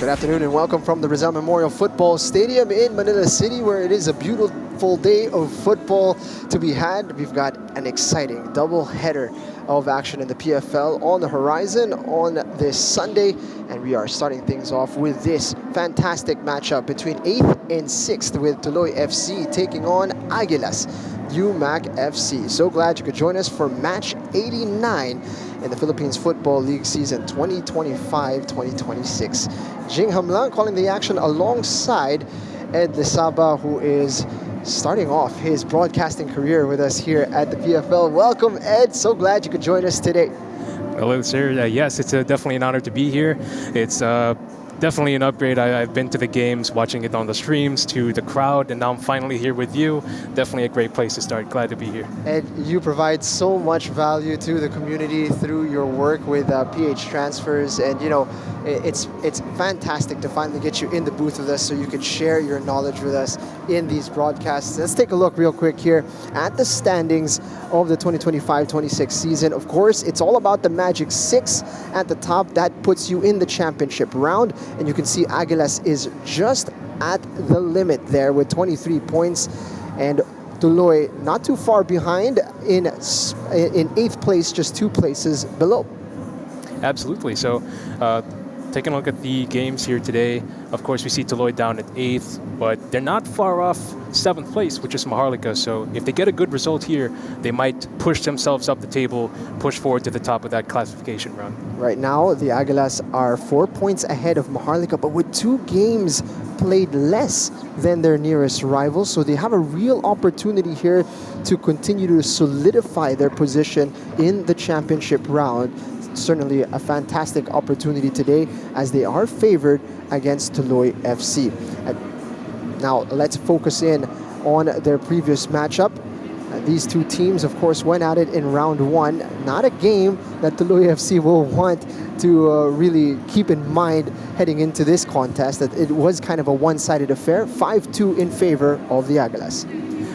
Good afternoon and welcome from the Rizal Memorial Football Stadium in Manila City, where it is a beautiful day of football to be had. We've got an exciting double-header of action in the PFL on the horizon on this Sunday, and we are starting things off with this fantastic matchup between 8th and 6th, with Tuloy FC taking on Aguilas, Umak FC. So glad you could join us for match 89 in the Philippines Football League season 2025-2026. Jing Hamlang calling the action alongside Ed Lisaba, who is starting off his broadcasting career with us here at the PFL. Welcome, Ed. So glad you could join us today. Hello, sir. Yes, it's definitely an honor to be here. It's definitely an upgrade. I've been to the games, watching it on the streams, to the crowd, and now I'm finally here with you. Definitely a great place to start. Glad to be here. Ed, you provide so much value to the community through your work with PH Transfers, and you know, it's fantastic to finally get you in the booth with us so you could share your knowledge with us in these broadcasts. Let's take a look real quick here at the standings of the 2025-26 season. Of course, it's all about the Magic 6 at the top. That puts you in the championship round, and you can see Aguilas is just at the limit there with 23 points, and Tuloy not too far behind in 8th place, just 2 places below. Absolutely. So, taking a look at the games here today, of course, we see Tuloy down at 8th, but they're not far off 7th place, which is Maharlika. So if they get a good result here, they might push themselves up the table, push forward to the top of that classification round. Right now, the Aguilas are 4 points ahead of Maharlika, but with 2 games played less than their nearest rivals. So they have a real opportunity here to continue to solidify their position in the championship round. Certainly a fantastic opportunity today, as they are favored against Tuloy FC. Now let's focus in on their previous matchup. These two teams, of course, went at it in round 1. Not a game that Tuloy FC will want to really keep in mind heading into this contest. That it was kind of a one-sided affair, 5-2 in favor of the Aguilas.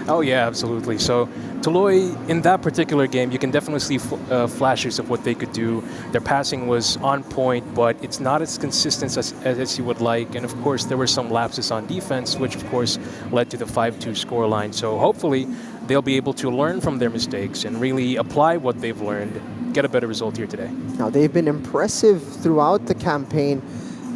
Oh yeah, absolutely. So Tuloy, in that particular game, you can definitely see flashes of what they could do. Their passing was on point, but it's not as consistent as you would like. And of course, there were some lapses on defense, which of course led to the 5-2 scoreline. So hopefully, they'll be able to learn from their mistakes and really apply what they've learned, get a better result here today. Now, they've been impressive throughout the campaign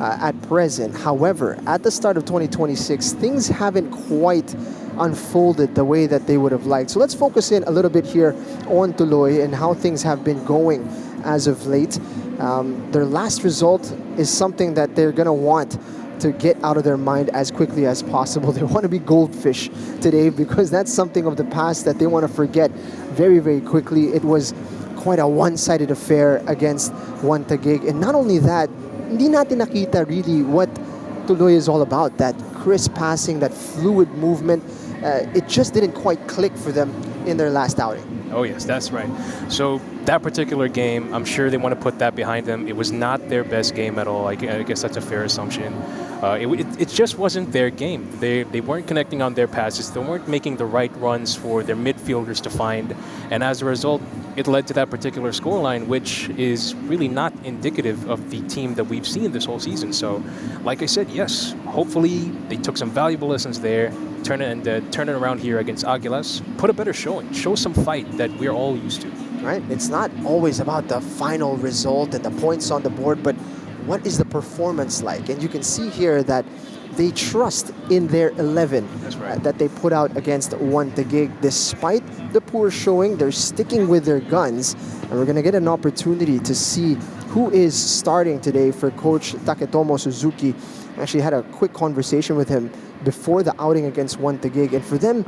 at present. However, at the start of 2026, things haven't quite unfolded the way that they would have liked. So let's focus in a little bit here on Tuloy and how things have been going as of late. Their last result is something that they're going to want to get out of their mind as quickly as possible. They want to be goldfish today, because that's something of the past that they want to forget very, very quickly. It was quite a one-sided affair against One Taguig. And not only that, hindi natin nakita really what Tuloy is all about. That crisp passing, that fluid movement. It just didn't quite click for them in their last outing. Oh yes, that's right. So that particular game, I'm sure they want to put that behind them. It was not their best game at all. I guess that's a fair assumption. It just wasn't their game. They weren't connecting on their passes. They weren't making the right runs for their midfielders to find. And as a result, it led to that particular scoreline, which is really not indicative of the team that we've seen this whole season. So, like I said, yes, hopefully they took some valuable lessons there, turn it around here against Aguilas, put a better showing, show some fight that we're all used to. Right? It's not always about the final result and the points on the board, but what is the performance like? And you can see here that they trust in their 11. That's right. That they put out against One Taguig. Despite the poor showing, they're sticking with their guns, and we're going to get an opportunity to see who is starting today for Coach Taketomo Suzuki. I actually had a quick conversation with him before the outing against One Taguig, and for them,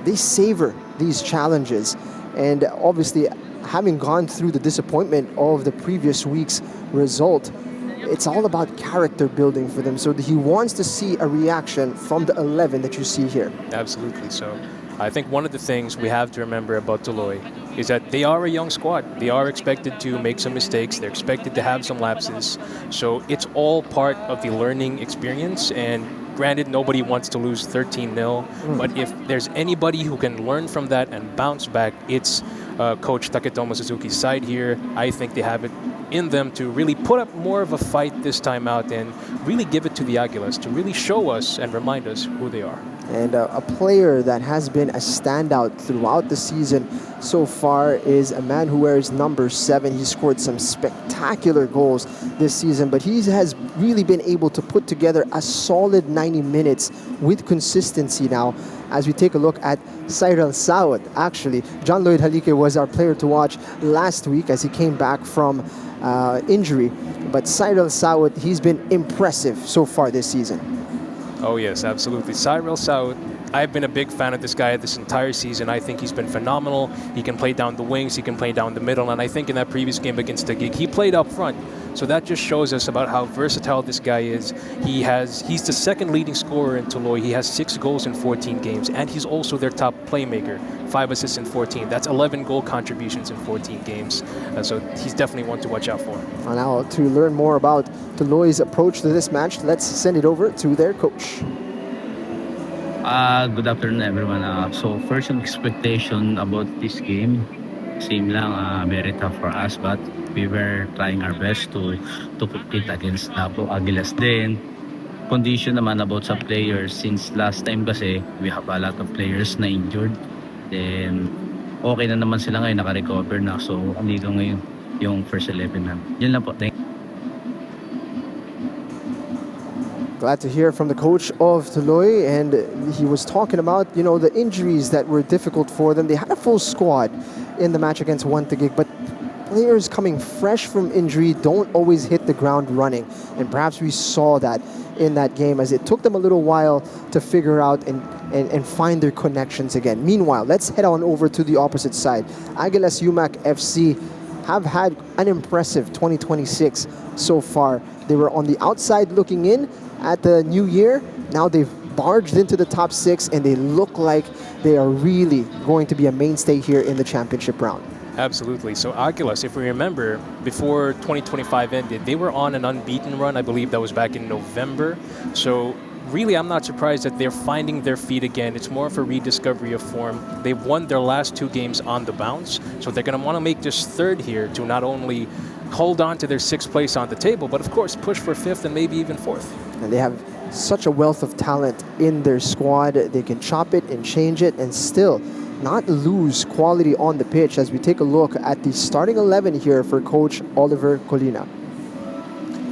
they savor these challenges. And obviously, having gone through the disappointment of the previous week's result, it's all about character building for them. So he wants to see a reaction from the 11 that you see here. Absolutely. So I think one of the things we have to remember about Tuloy is that they are a young squad. They are expected to make some mistakes. They're expected to have some lapses. So it's all part of the learning experience. And granted, nobody wants to lose 13-0. But if there's anybody who can learn from that and bounce back, it's Coach Taketomo Suzuki's side here. I think they have it in them to really put up more of a fight this time out and really give it to the Aguilas to really show us and remind us who they are. And a player that has been a standout throughout the season so far is a man who wears number 7. He scored some spectacular goals this season, but he has really been able to put together a solid 90 minutes with consistency now. As we take a look at Cyril Saud, actually, John Lloyd Halike was our player to watch last week as he came back from injury. But Cyril Saud, he's been impressive so far this season. Oh yes, absolutely. Cyril Saud, I've been a big fan of this guy this entire season. I think he's been phenomenal. He can play down the wings, he can play down the middle, and I think in that previous game against Taguig, he played up front. So that just shows us about how versatile this guy is. He's the second leading scorer in Tuloy. He has 6 goals in 14 games, and he's also their top playmaker. 5 assists in 14. That's 11 goal contributions in 14 games. So he's definitely one to watch out for. Now, to learn more about Tuloy's approach to this match, let's send it over to their coach. Good afternoon, everyone. So first expectation about this game, same lang, very tough for us, but we were trying our best to compete against Aguilas din. Condition naman about sa players, since last time kasi we have a lot of players na injured. Then okay na naman sila ngayon, naka-recover na. So andito ngayon yung first 11 na. Yun lang po. Thank you. Glad to hear from the coach of Tuloy, and he was talking about, the injuries that were difficult for them. They had a full squad in the match against Taguig, but players coming fresh from injury don't always hit the ground running. And perhaps we saw that in that game as it took them a little while to figure out and find their connections again. Meanwhile, let's head on over to the opposite side. Aguilas Umak FC have had an impressive 2026 so far. They were on the outside looking in at the new year. Now they've barged into the top 6, and they look like they are really going to be a mainstay here in the championship round. Absolutely. So Aguilas, if we remember, before 2025 ended, they were on an unbeaten run. I believe that was back in November. So really, I'm not surprised that they're finding their feet again. It's more of a rediscovery of form. They've won their last 2 games on the bounce, so they're going to want to make this third here to not only hold on to their 6th place on the table, but of course push for 5th and maybe even 4th. And they have such a wealth of talent in their squad. They can chop it and change it and still not lose quality on the pitch as we take a look at the starting 11 here for Coach Oliver Colina.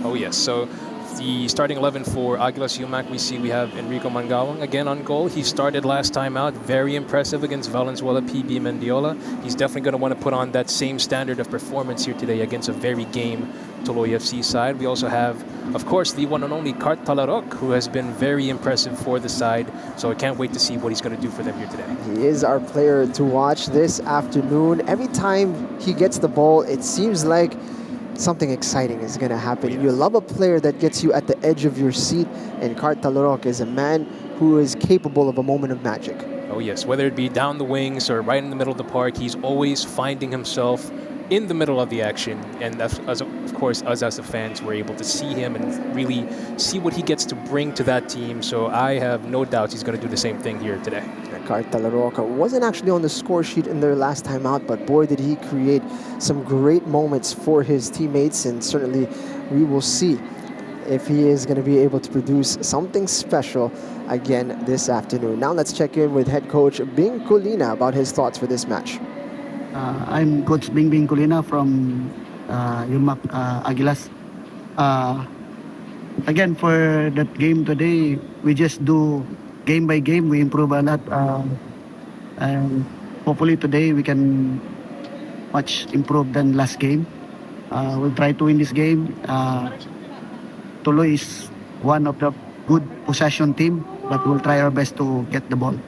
Oh yes, so the starting 11 for Aguilas Umac, we have Enrico Mangawang again on goal. He started last time out, very impressive against Valenzuela PB Mendiola. He's definitely going to want to put on that same standard of performance here today against a very game Tuloy FC side. We also have, of course, the one and only Cart Talarok, who has been very impressive for the side. So I can't wait to see what he's going to do for them here today. He is our player to watch this afternoon. Every time he gets the ball, it seems like something exciting is going to happen. Yes. You love a player that gets you at the edge of your seat, and Cart Talarok is a man who is capable of a moment of magic. Oh yes, whether it be down the wings or right in the middle of the park, he's always finding himself in the middle of the action. And as of course, us as the fans, we're able to see him and really see what he gets to bring to that team. So I have no doubts he's going to do the same thing here today. Cart Talarok wasn't actually on the score sheet in their last time out, but boy, did he create some great moments for his teammates, and certainly we will see if he is going to be able to produce something special again this afternoon. Now let's check in with head coach Bing Colina about his thoughts for this match. I'm Coach Bing Colina from Umak Aguilas. Again, for that game today, we just do game by game. We improve a lot, and hopefully today we can much improve than last game. We'll try to win this game. Tuloy is one of the good possession team, but we'll try our best to get the ball.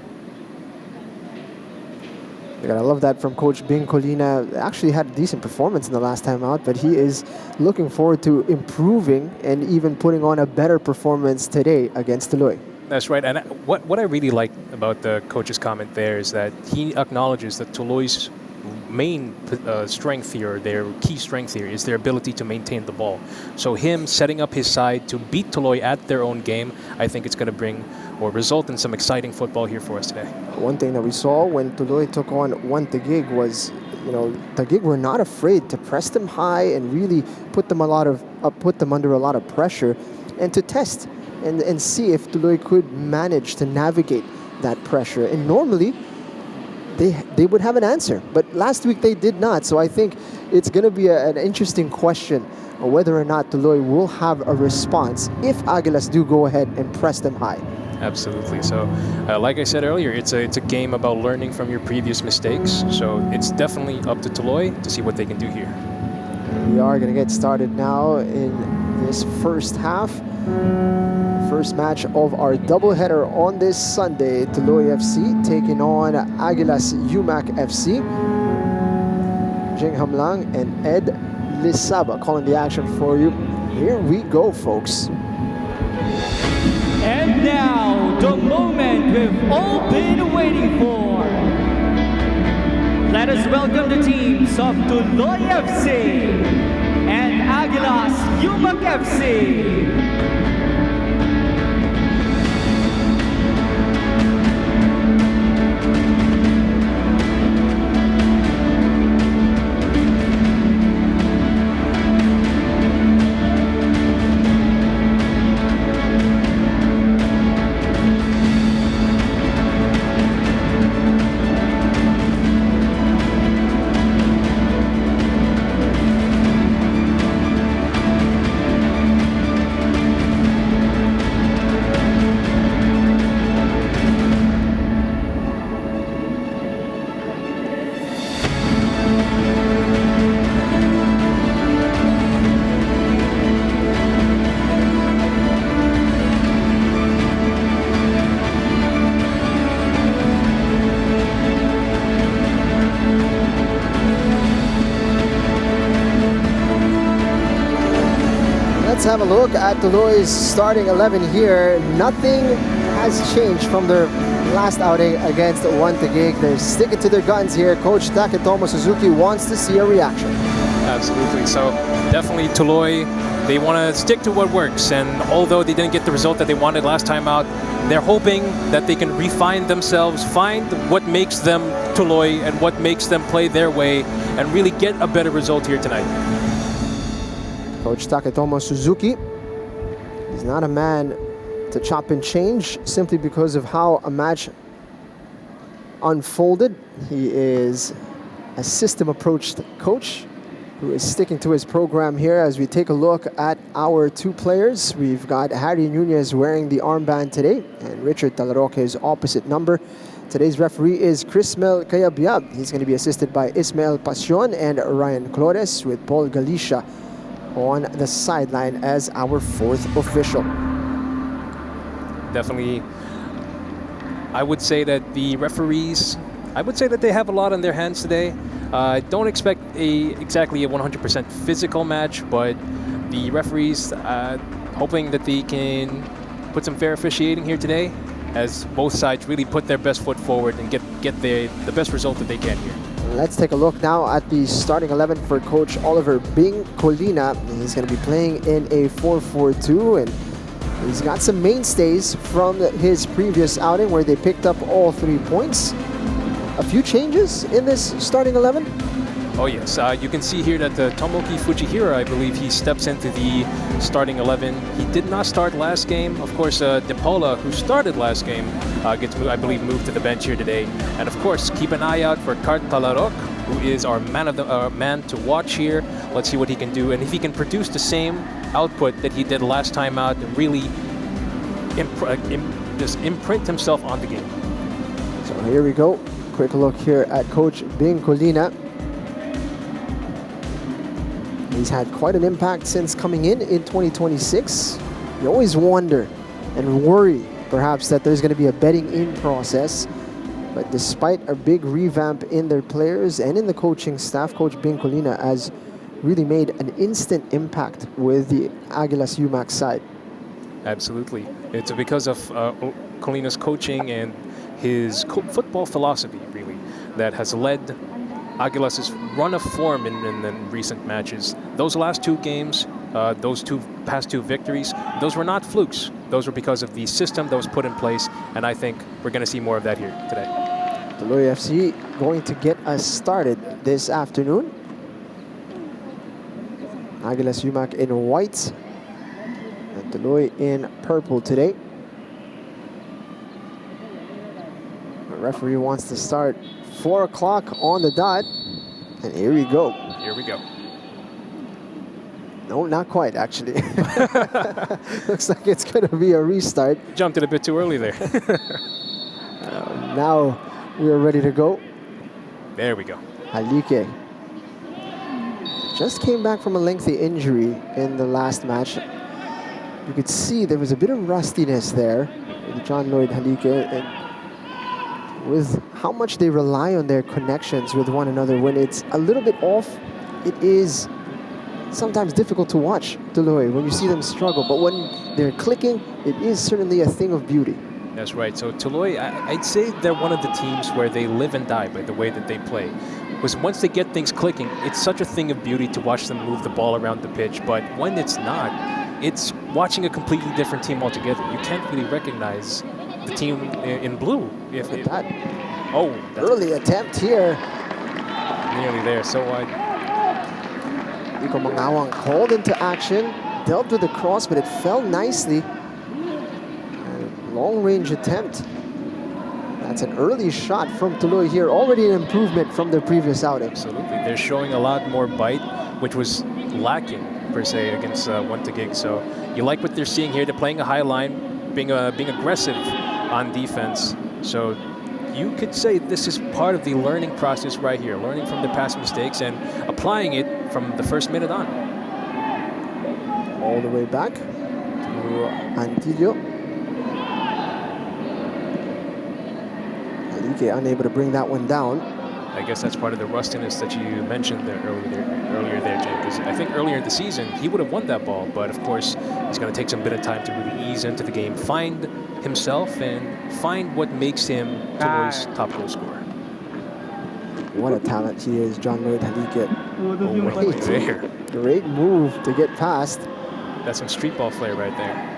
I love that from Coach Bing Colina. Actually had a decent performance in the last time out, but he is looking forward to improving and even putting on a better performance today against Tuloy. That's right. And what I really like about the coach's comment there is that he acknowledges that Tuloy's main strength here, their key strength here, is their ability to maintain the ball. So him setting up his side to beat Tuloy at their own game, I think it's going to bring or result in some exciting football here for us today. One thing that we saw when Tuloy took on Taguig was Taguig were not afraid to press them high and really put them under a lot of pressure, and to test and see if Tuloy could manage to navigate that pressure. And normally, they would have an answer. But last week they did not. So I think it's going to be an interesting question of whether or not Tuloy will have a response if Aguilas do go ahead and press them high. Absolutely. So, like I said earlier, it's a game about learning from your previous mistakes. So it's definitely up to Tuloy to see what they can do here. We are going to get started now in this first half. First match of our doubleheader on this Sunday. Tuloy FC taking on Aguilas Umak FC. Jing Hamlang and Ed Lisaba calling the action for you. Here we go, folks. And now, the moment we've all been waiting for. Let us welcome the teams of Tuloy FC and Aguilas Umak FC. Let's have a look at Tuloy's starting 11 here. Nothing has changed from their last outing against One Taguig. They're sticking to their guns here. Coach Taketomo Suzuki wants to see a reaction. Absolutely. So definitely Tuloy, they want to stick to what works. And although they didn't get the result that they wanted last time out, they're hoping that they can refine themselves, find what makes them Tuloy and what makes them play their way, and really get a better result here tonight. Coach Taketomo Suzuki is not a man to chop and change simply because of how a match unfolded. He is a system-approached coach who is sticking to his program here. As we take a look at our two players, we've got Harry Nunez wearing the armband today, and Richard Talaroque's opposite number. Today's referee is Crismel Cayabyab. He's going to be assisted by Ismael Pasion and Ryan Flores, with Paul Galicia on the sideline as our fourth official. Definitely, I would say that the referees, I would say that they have a lot on their hands today. Don't expect exactly a 100% physical match, but the referees hoping that they can put some fair officiating here today, as both sides really put their best foot forward and get the best result that they can here. Let's take a look now at the starting 11 for Coach Oliver Bing Colina. He's going to be playing in a 4-4-2, and he's got some mainstays from his previous outing where they picked up all 3 points. A few changes in this starting 11. Oh yes, you can see here that Tomoki Fujihira, I believe he steps into the starting 11. He did not start last game. Of course, De Paula, who started last game, gets, I believe, moved to the bench here today. And of course, keep an eye out for Cart Talarok, who is our man to watch here. Let's see what he can do, and if he can produce the same output that he did last time out, and really just imprint himself on the game. So here we go. Quick look here at Coach Bing Colina. He's had quite an impact since coming in 2026. You always wonder and worry, perhaps, that there's going to be a bedding-in process. But despite a big revamp in their players and in the coaching staff, Coach Bing Colina has really made an instant impact with the Aguilas Umak side. Absolutely. It's because of Colina's coaching and his football philosophy, really, that has led Aguilas' run of form in recent matches. Those last 2 games, those past two victories, those were not flukes. Those were because of the system that was put in place, and I think we're going to see more of that here today. Tuloy FC going to get us started this afternoon. Aguilas Umak in white and Tuloy in purple today. The referee wants to start 4 o'clock on the dot. And here we go. Here we go. No, not quite, actually. Looks like it's going to be a restart. Jumped it a bit too early there. Now we are ready to go. There we go. Halike just came back from a lengthy injury in the last match. You could see there was a bit of rustiness there with John Lloyd Halike, and with how much they rely on their connections with one another. When it's a little bit off, it is sometimes difficult to watch Tuloy when you see them struggle. But when they're clicking, it is certainly a thing of beauty. That's right. So Tuloy, I'd say they're one of the teams where they live and die by the way that they play. Because once they get things clicking, it's such a thing of beauty to watch them move the ball around the pitch. But when it's not, it's watching a completely different team altogether. You can't really recognize the team in blue. If That that's early attempt here. nearly there. So Rico Mangawang called into action, dealt with the cross, but it fell nicely. Long-range attempt. That's an early shot from Tuloy here. Already an improvement from their previous outing. absolutely, they're showing a lot more bite, which was lacking per se against One to Gig. So you like what they're seeing here. They're playing a high line, being aggressive on defense. So you could say this is part of the learning process right here, learning from the past mistakes and applying it from the first minute on. All the way back to Antillo. Halike unable to bring that one down. I guess that's part of the rustiness that you mentioned there earlier there, Jay, because I think earlier in the season he would have won that ball, but of course he's going to take some bit of time to really ease into the game, find himself, and find what makes him Tuloy's top goal scorer. What a talent he is, John Lloyd Halike. Right there. Great move to get past. That's some street ball flair right there.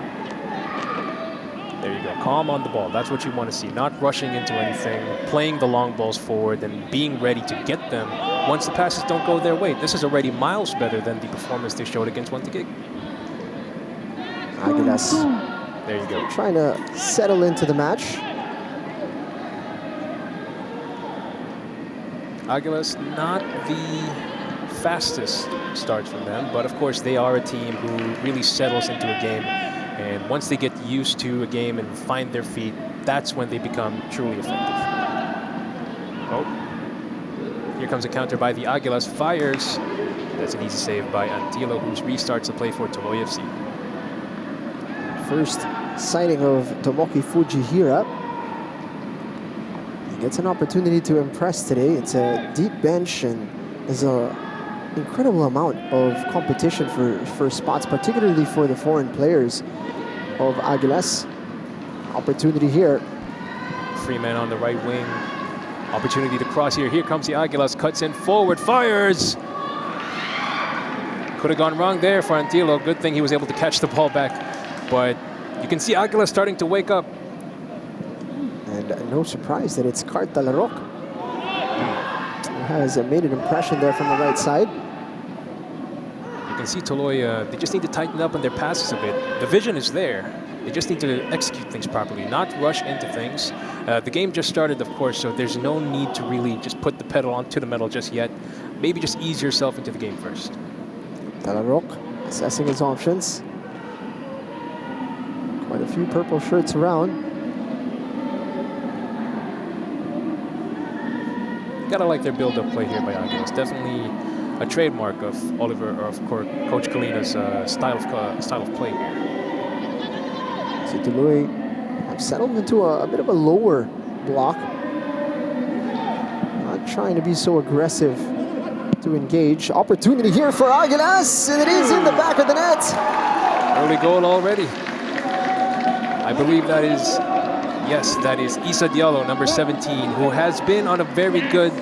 There you go. Calm on the ball. That's what you want to see. Not rushing into anything, playing the long balls forward, and being ready to get them once the passes don't go their way. This is already miles better than the performance they showed against One to Gig. Aguilas There you go. trying to settle into the match. Aguilas, not the fastest starts from them, but of course they are a team who really settles into a game. And once they get used to a game and find their feet, that's when they become truly effective. Oh, here comes a counter by the Aguilas. Fires. That's an easy save by Antilo, who restarts the play for Tuloy FC. First sighting of Tomoki Fujihira. He gets an opportunity to impress today. It's a deep bench and there's an incredible amount of competition for spots, particularly for the foreign players of Aguilas. Opportunity here. Freeman on the right wing. Opportunity to cross here. Here comes the Aguilas. Cuts in forward. Fires. Could have gone wrong there for Antilo. Good thing he was able to catch the ball back. But you can see Aguilas starting to wake up. And no surprise that it's Carta Larok who has made an impression there from the right side. You can see Tuloy, they just need to tighten up on their passes a bit. The vision is there. They just need to execute things properly, not rush into things. The game just started, of course, so there's no need to really just put the pedal onto the metal just yet. Maybe just ease yourself into the game first. Talarok assessing his options. Quite a few purple shirts around. Gotta like their build-up play here by Aguilas. Definitely a trademark of Oliver, or of course, Coach Kalina's style of play here. So Tuloy have settled into a bit of a lower block. Not trying to be so aggressive to engage. Opportunity here for Aguilas, and it is in the back of the net. Early goal already. I believe that is, yes, that is Isa Diallo, number 17, who has been on a very good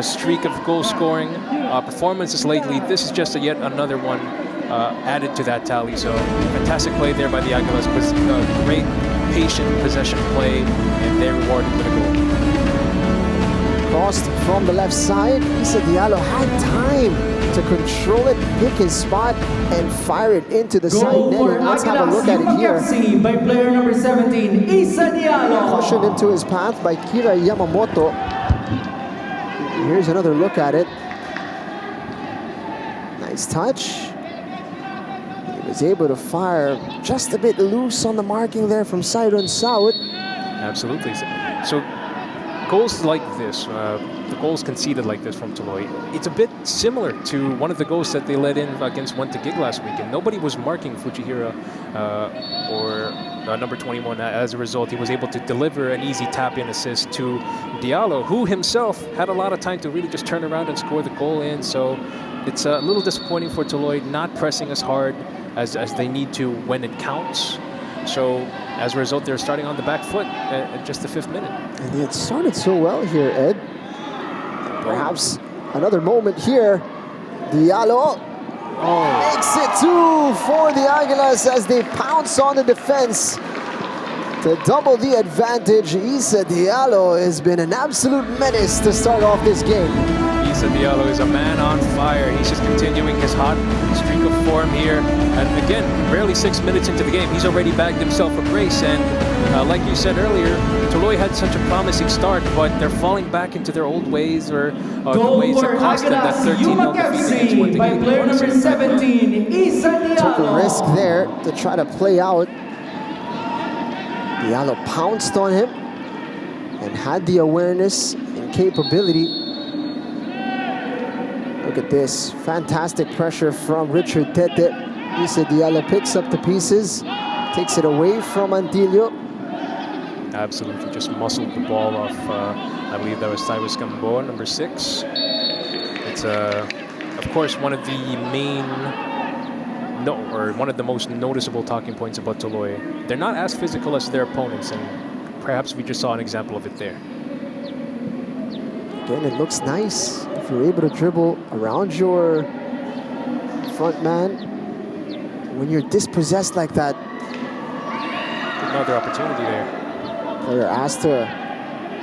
streak of goal scoring performances lately. This is just yet another one added to that tally. So fantastic play there by the Aguilas. Great patient possession play, and they're rewarded with a goal. Crossed from the left side. Issa Diallo had time to control it, pick his spot, and fire it into the side Goal for netting. Let's have a look Aguilas at it Umak here. FC by player number 17, Issa Diallo. Cautioned into his path by Kira Yamamoto. Here's another look at it. Nice touch. He was able to fire just a bit loose on the marking there from Siron Saud. Absolutely. So goals like this, the goals conceded like this from Tuloy, it's a bit similar to one of the goals that they let in against Gig last week, and nobody was marking Fujihira or number 21. As a result, he was able to deliver an easy tap-in assist to Diallo, who himself had a lot of time to really just turn around and score the goal in. So it's a little disappointing for Tuloy, not pressing as hard as they need to when it counts. So as a result, they're starting on the back foot at just the 5th minute. And it started so well here, Ed. Perhaps another moment here. Diallo makes it 2 for the Aguilas as they pounce on the defense to double the advantage. Issa Diallo has been an absolute menace to start off this game. Issa Diallo is a man on fire. He's just continuing his hot streak of form here. And again, barely 6 minutes into the game, he's already bagged himself a brace. And like you said earlier, Tuloy had such a promising start, but they're falling back into their old ways or the ways that cost them that 13-0 defeat against by player number 17, Issa Diallo. Took a risk there to try to play out. Diallo pounced on him and had the awareness and capability. Look at this, fantastic pressure from Richard Tete. Issa Diallo picks up the pieces, takes it away from Antillo. Absolutely, just muscled the ball off, I believe that was Cyrus Gamboa, number 6. It's, of course, one of the main, one of the most noticeable talking points about Tuloy. They're not as physical as their opponents, and perhaps we just saw an example of it there. Again, it looks nice if you're able to dribble around your front man. When you're dispossessed like that, Another opportunity there. player asked to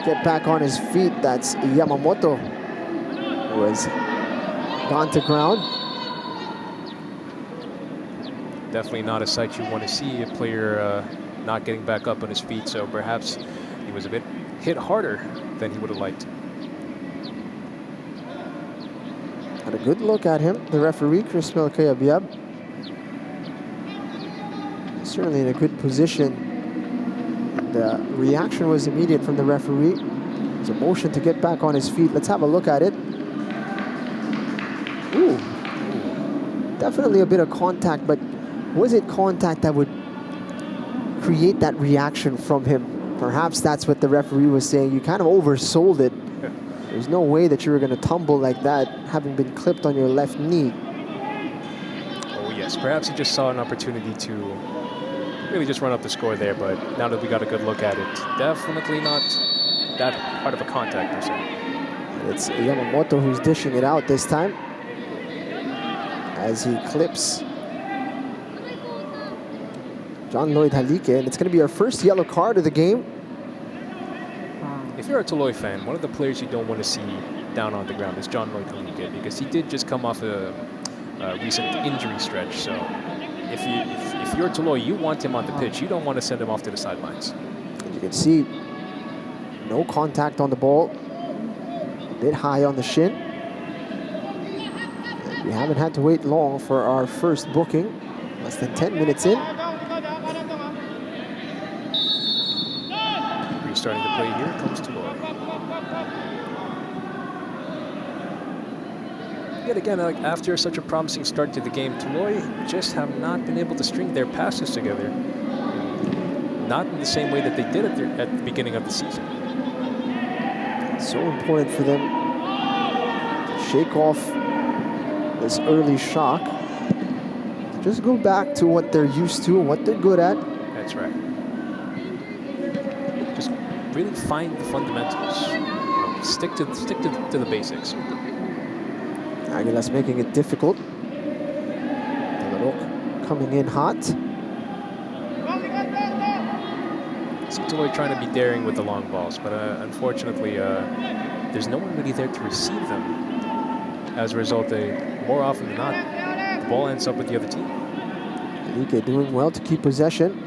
get back on his feet. That's Yamamoto, who has gone to ground. Definitely not a sight you want to see, a player not getting back up on his feet, so perhaps he was a bit hit harder than he would have liked. Had a good look at him, the referee, Chris Melkayabiab. Certainly in a good position. The reaction was immediate from the referee. It was a motion to get back on his feet. Let's have a look at it. Ooh. Definitely a bit of contact, but was it contact that would create that reaction from him? Perhaps that's what the referee was saying. You kind of oversold it. There's no way that you were going to tumble like that, having been clipped on your left knee. Oh yes, perhaps he just saw an opportunity to really just run up the score there, but now that we got a good look at it, definitely not that part of a contact per se. It's Yamamoto who's dishing it out this time as he clips John Lloyd Halike, and it's going to be our first yellow card of the game. If you're a Tuloy fan, one of the players you don't want to see down on the ground is John Lloyd Halike, because he did just come off a recent injury stretch. So if you're Tuloy, you want him on the pitch. You don't want to send him off to the sidelines. And you can see no contact on the ball, a bit high on the shin. And we haven't had to wait long for our first booking, less than 10 minutes in. Restarting the play here comes Tuloy. Yet again, like after such a promising start to the game, Tuloy just have not been able to string their passes together. Not in the same way that they did at the beginning of the season. So important for them to shake off this early shock. Just go back to what they're used to and what they're good at. That's right. Just really find the fundamentals. Stick to the basics. Aguilas making it difficult. Talarok coming in hot. see Tuloy trying to be daring with the long balls, but unfortunately, there's no one really there to receive them. As a result, more often than not, the ball ends up with the other team. Alike doing well to keep possession.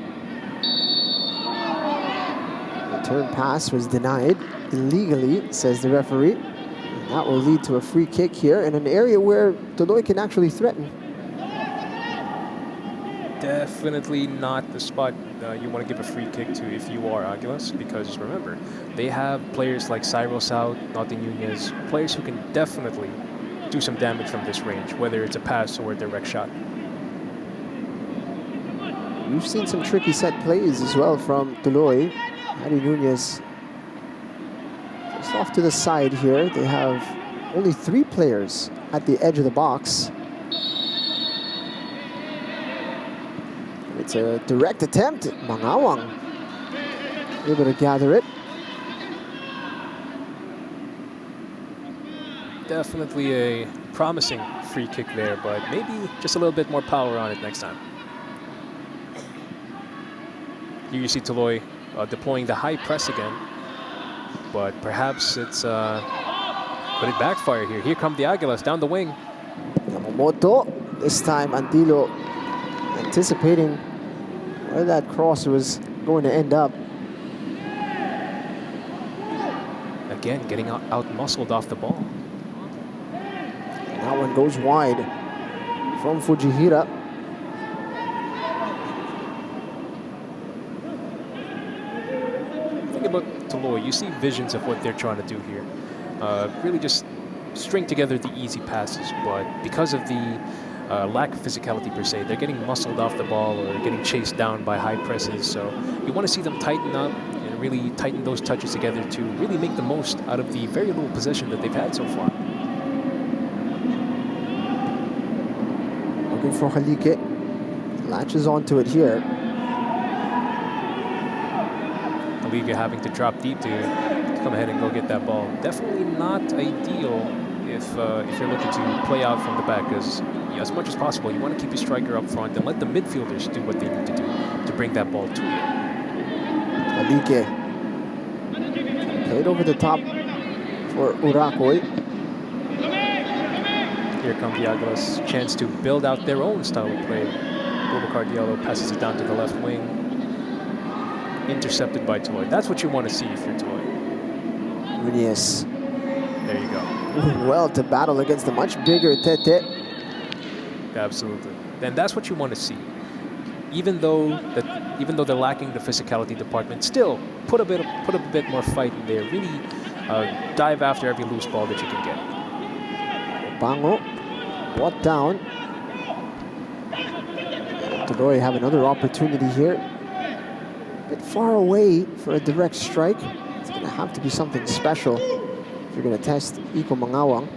The turn pass was denied illegally, says the referee. And that will lead to a free kick here in an area where Tuloy can actually threaten. Definitely not the spot you want to give a free kick to if you are Aguilas, because remember, they have players like Cyrus out, Nothing Nunez, players who can definitely do some damage from this range, whether it's a pass or a direct shot. We've seen some tricky set plays as well from Tuloy. Adi Nunez just off to the side here. They have only 3 players at the edge of the box. It's a direct attempt. Mangawang able to gather it. Definitely a promising free kick there, but maybe just a little bit more power on it next time. Here you see Tuloy deploying the high press again, but perhaps it's could it backfire here? Here come the Aguilas down the wing. Yamamoto, this time Antilo anticipating where that cross was going to end up. Again, getting out-muscled off the ball. And that one goes wide from Fujihira. Think about Tuloy. You see visions of what they're trying to do here. Really just string together the easy passes, but because of the lack of physicality per se, they're getting muscled off the ball or getting chased down by high presses. So you want to see them tighten up and really tighten those touches together to really make the most out of the very little possession that they've had so far. Looking for Halike. Latches onto it here. Liga having to drop deep to come ahead and go get that ball. Definitely not ideal if you're looking to play out from the back, because as much as possible you want to keep your striker up front and let the midfielders do what they need to do to bring that ball to you. Alike played over the top for Urakoy. Here come the Aguilas, chance to build out their own style of play. Boubacar Diallo passes it down to the left wing. Intercepted by Tuloy. That's what you want to see if you're Tuloy. Nunez. There you go. Well, to battle against the much bigger Tete. Absolutely. And that's what you want to see. Even though they're lacking the physicality department, still put a bit more fight in there. Really dive after every loose ball that you can get. Bango brought down. Tuloy have another opportunity here. A bit far away for a direct strike. It's going to have to be something special if you're going to test Iko Mangawang.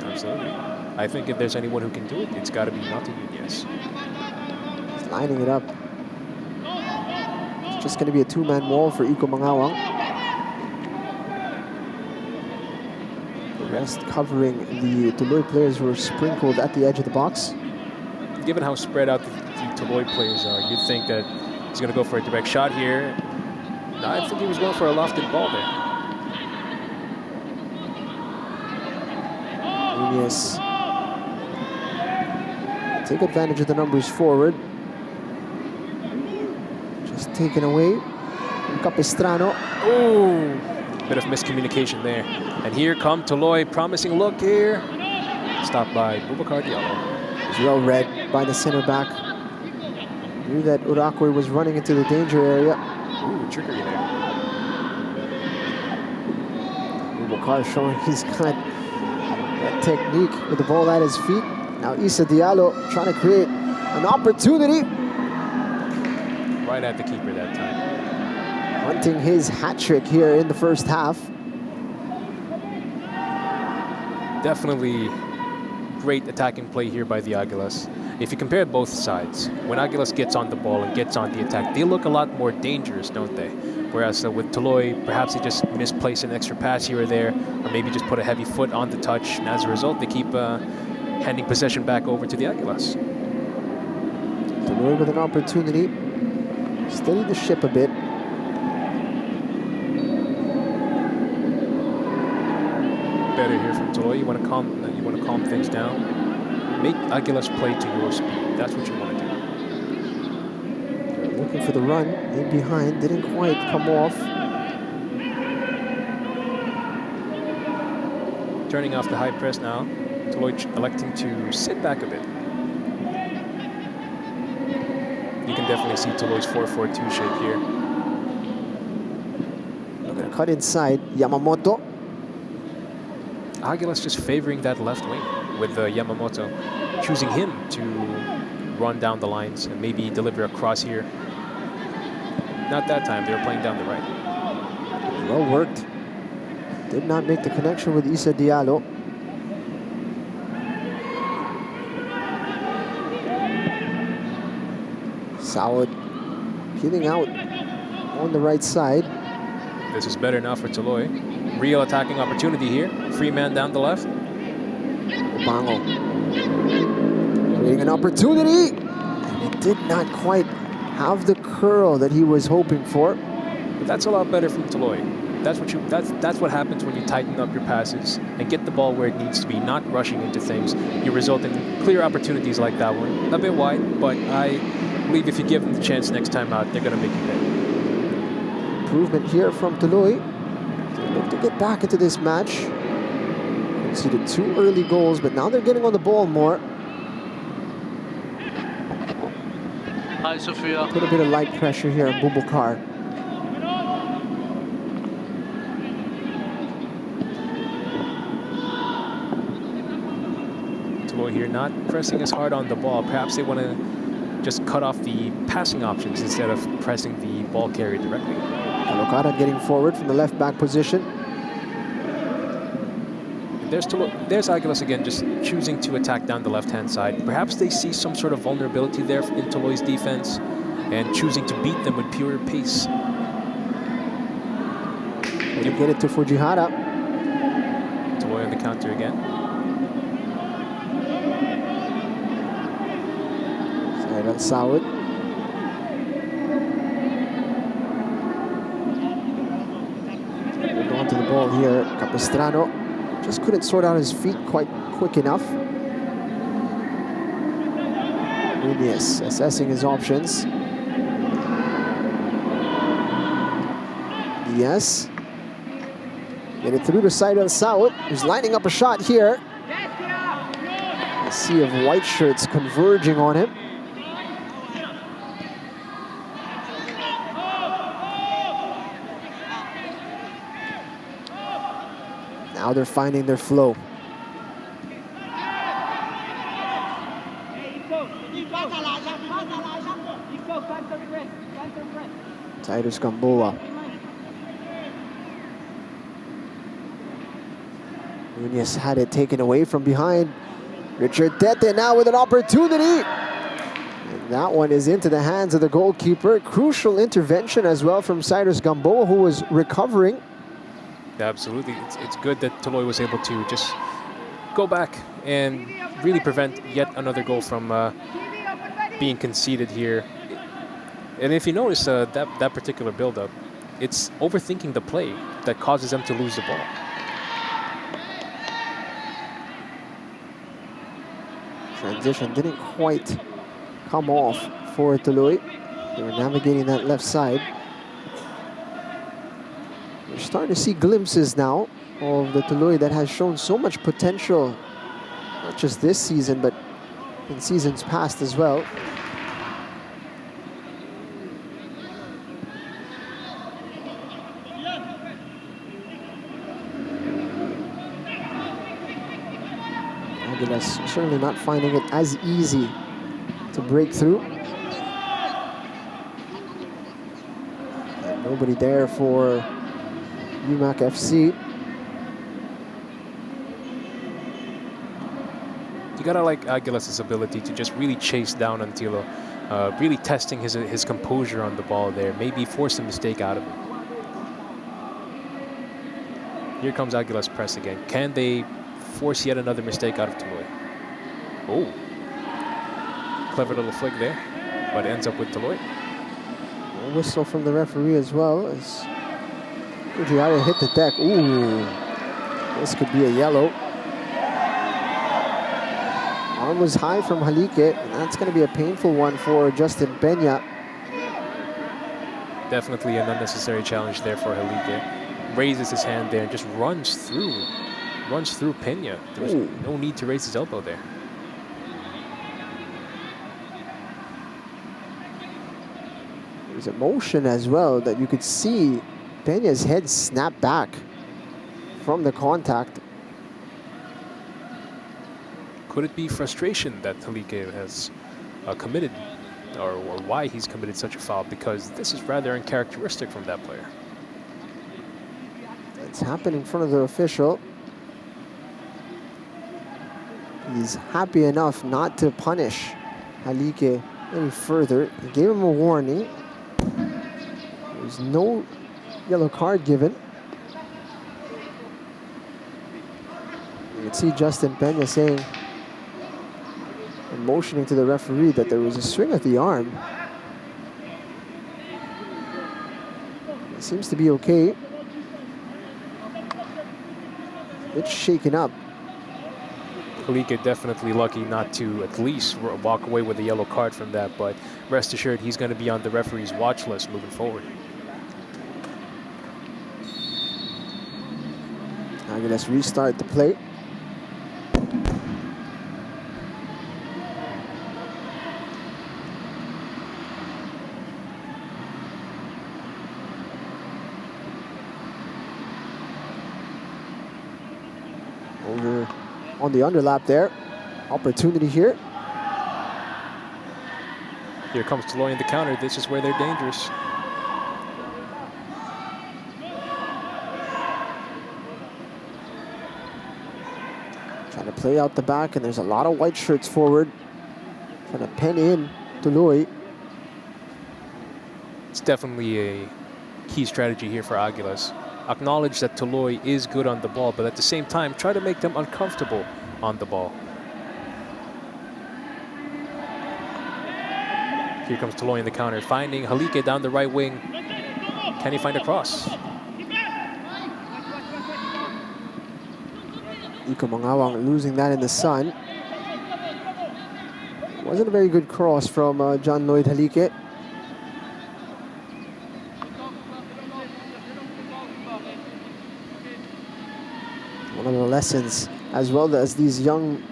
Absolutely. I think if there's anyone who can do it, it's got to be Nothing Nunez. He's lining it up. It's just going to be a 2-man wall for Iko Mangawang. The rest covering the Tuloy players who were sprinkled at the edge of the box. Given how spread out the Tuloy players are, you'd think that he's going to go for a direct shot here. No, I think he was going for a lofted ball there. Nunez take advantage of the numbers forward. Just taken away from Capistrano. Ooh, bit of miscommunication there. And here come Tuloy, promising look here. Stopped by Boubacar Diallo. It's well read by the center back. Knew that Urakoy was running into the danger area. Ooh, trickery there. Boubacar showing he's got that technique with the ball at his feet. Now Issa Diallo trying to create an opportunity. Right at the keeper that time. Hunting his hat trick here in the first half. Definitely great attacking play here by the Aguilas. If you compare both sides, when Aguilas gets on the ball and gets on the attack, they look a lot more dangerous, don't they? Whereas with Tuloy, perhaps they just misplace an extra pass here or there, or maybe just put a heavy foot on the touch, and as a result, they keep handing possession back over to the Aguilas. Tuloy with an opportunity. Steady the ship a bit. better here from Tuloy. You want to calm things down. Make Aguilas play to your speed. That's what you want to do. Looking for the run in behind, didn't quite come off. Turning off the high press now. Tuloy electing to sit back a bit. You can definitely see Tuloy's 4-4-2 shape here. Gonna cut inside, Yamamoto. Aguilas just favoring that left wing with Yamamoto, choosing him to run down the lines and maybe deliver a cross here. Not that time, they were playing down the right. Well worked. Did not make the connection with Issa Diallo. Saud peeling out on the right side. This is better now for Tuloy. Real attacking opportunity here. Free man down the left. Bango creating an opportunity, and it did not quite have the curl that he was hoping for. But that's a lot better from Tuloy. That's what happens when you tighten up your passes and get the ball where it needs to be, not rushing into things. You result in clear opportunities like that one. A bit wide, but I believe if you give them the chance next time out, they're going to make you pay. Improvement here from Tuloy. They look to get back into this match. Conceded 2 early goals, but now they're getting on the ball more. Hi, Sophia. Put a bit of light pressure here on Bubukar. Tuloy here not pressing as hard on the ball. Perhaps they want to just cut off the passing options instead of pressing the ball carrier directly. Calocada getting forward from the left back position. There's Aguilas again, just choosing to attack down the left-hand side. Perhaps they see some sort of vulnerability there in Tuloy's defense and choosing to beat them with pure pace. You get it to Fujihara. Tuloy on the counter again. Side on Saud. Hold on to the ball here. Capistrano just couldn't sort out his feet quite quick enough. Nunez assessing his options. Yes. Get it through to side on Saud, who's lining up a shot here. A sea of white shirts converging on him. Now they're finding their flow. Titus Gamboa. Nunez had it taken away from behind. Richard Tete now with an opportunity. And that one is into the hands of the goalkeeper. Crucial intervention as well from Cyrus Gamboa, who was recovering. Absolutely. It's good that Tuloy was able to just go back and really prevent yet another goal from being conceded here. And if you notice that particular build-up, it's overthinking the play that causes them to lose the ball. Transition didn't quite come off for Tuloy. They were navigating that left side. We're starting to see glimpses now of the Tuloy that has shown so much potential, not just this season, but in seasons past as well. Aguilas certainly not finding it as easy to break through. And nobody there for Umak FC. You gotta like Aguilas' ability to just really chase down Antilo, really testing his composure on the ball there, maybe force a mistake out of him. Here comes Aguilas' press again. Can they force yet another mistake out of Tuloy? Oh, clever little flick there, but ends up with Tuloy. A whistle from the referee as well as Fujihara hit the deck. Ooh. This could be a yellow. Arm was high from Halike, and that's going to be a painful one for Justin Peña. Definitely an unnecessary challenge there for Halike. Raises his hand there and just runs through Peña. There's no need to raise his elbow there. There's emotion as well that you could see Peña's head snap back from the contact. Could it be frustration that Halike has committed, or why he's committed such a foul? Because this is rather uncharacteristic from that player. It's happened in front of the official. He's happy enough not to punish Halike any further. He gave him a warning. There's no yellow card given. You can see Justin Peña saying, and motioning to the referee that there was a swing at the arm. It seems to be okay. It's shaken up. Halike definitely lucky not to at least walk away with a yellow card from that, but rest assured he's going to be on the referee's watch list moving forward. Aguilas restart the play. Over on the underlap there. Opportunity here. Here comes Tuloy in the counter. This is where they're dangerous. Trying to play out the back, and there's a lot of white shirts forward. Trying to pen in Tuloy. It's definitely a key strategy here for Aguilas. Acknowledge that Tuloy is good on the ball, but at the same time, try to make them uncomfortable on the ball. Here comes Tuloy in the counter, finding Halike down the right wing. Can he find a cross? Iko Mangawang losing that in the sun. Wasn't a very good cross from John Lloyd Halike. One of the lessons, as well as these young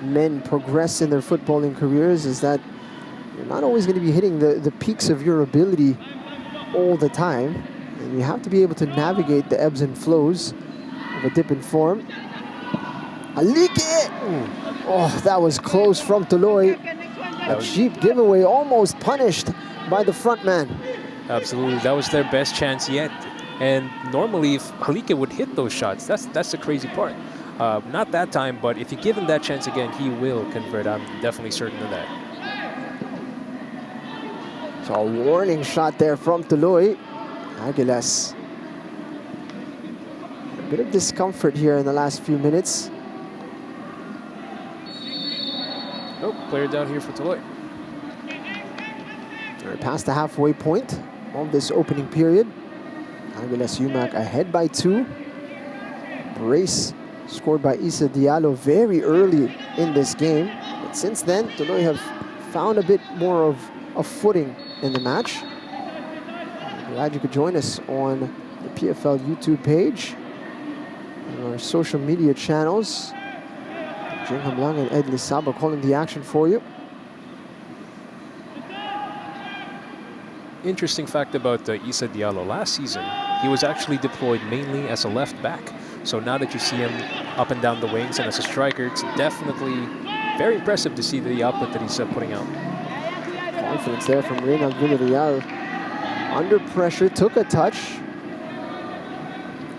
men progress in their footballing careers, is that you're not always going to be hitting the peaks of your ability all the time. And you have to be able to navigate the ebbs and flows of a dip in form. Halike! Oh, that was close from Tuloy. A cheap giveaway, almost punished by the front man. Absolutely, that was their best chance yet. And normally, if Halike would hit those shots, that's the crazy part. Not that time, but if you give him that chance again, he will convert. I'm definitely certain of that. So a warning shot there from Tuloy. Aguilas. A bit of discomfort here in the last few minutes. Oh, player down here for Tuloy. We're past the halfway point of this opening period. Aguilas Umak ahead by 2. Brace scored by Issa Diallo very early in this game. But since then, Tuloy have found a bit more of a footing in the match. I'm glad you could join us on the PFL YouTube page and our social media channels. Jing Hamlang and Ed Lisaba calling the action for you. Interesting fact about Issa Diallo. Last season, he was actually deployed mainly as a left back. So now that you see him up and down the wings and as a striker, it's definitely very impressive to see the output that he's putting out. Confidence there from Reynald Villarreal. Under pressure, took a touch.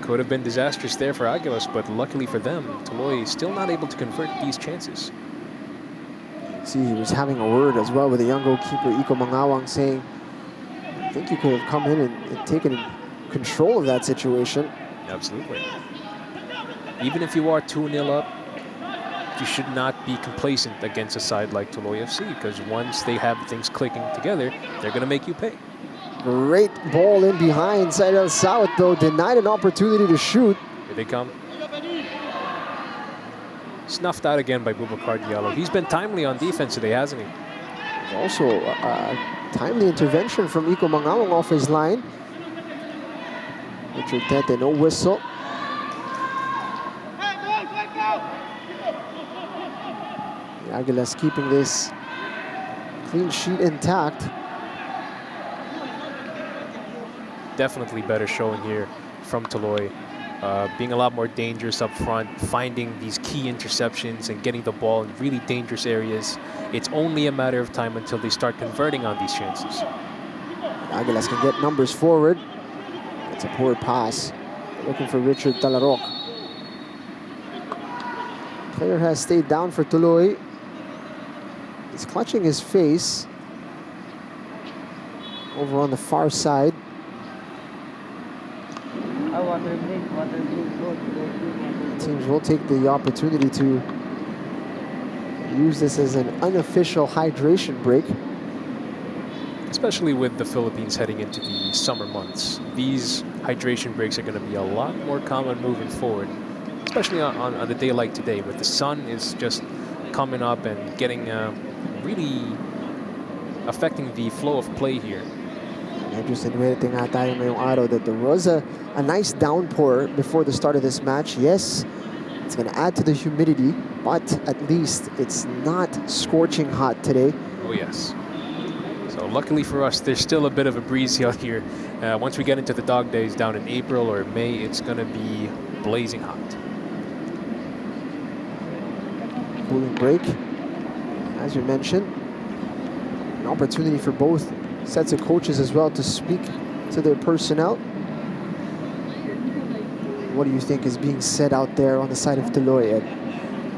Could have been disastrous there for Aguilas, but luckily for them, Tuloy is still not able to convert these chances. See, he was having a word as well with the young goalkeeper, Iko Mangawang, saying, I think you could have come in and taken control of that situation. Absolutely. Even if you are 2-0 up, you should not be complacent against a side like Tuloy FC, because once they have things clicking together, they're going to make you pay. Great ball in behind. Said El South, though, denied an opportunity to shoot. Here they come. Snuffed out again by Boubacar Diallo. He's been timely on defense today, hasn't he? There's also a timely intervention from Iko Mangawang off his line. Richard Tete, no whistle. The Aguilas keeping this clean sheet intact. Definitely better showing here from Tuloy. Being a lot more dangerous up front, finding these key interceptions and getting the ball in really dangerous areas. It's only a matter of time until they start converting on these chances. Aguilas can get numbers forward. It's a poor pass. Looking for Richard Talarok. Player has stayed down for Tuloy. He's clutching his face. Over on the far side. Teams will take the opportunity to use this as an unofficial hydration break. Especially with the Philippines heading into the summer months. These hydration breaks are going to be a lot more common moving forward. Especially on a day like today, where the sun is just coming up and getting really affecting the flow of play here. Medyo sinuwerte nga tayo ngayong araw that there was a nice downpour before the start of this match. Yes, it's going to add to the humidity, but at least it's not scorching hot today. Oh, yes. So luckily for us, there's still a bit of a breeze out here. Once we get into the dog days down in April or May, it's going to be blazing hot. Cooling break, as you mentioned. An opportunity for both sets of coaches as well to speak to their personnel. What do you think is being said out there on the side of Tuloy, Ed?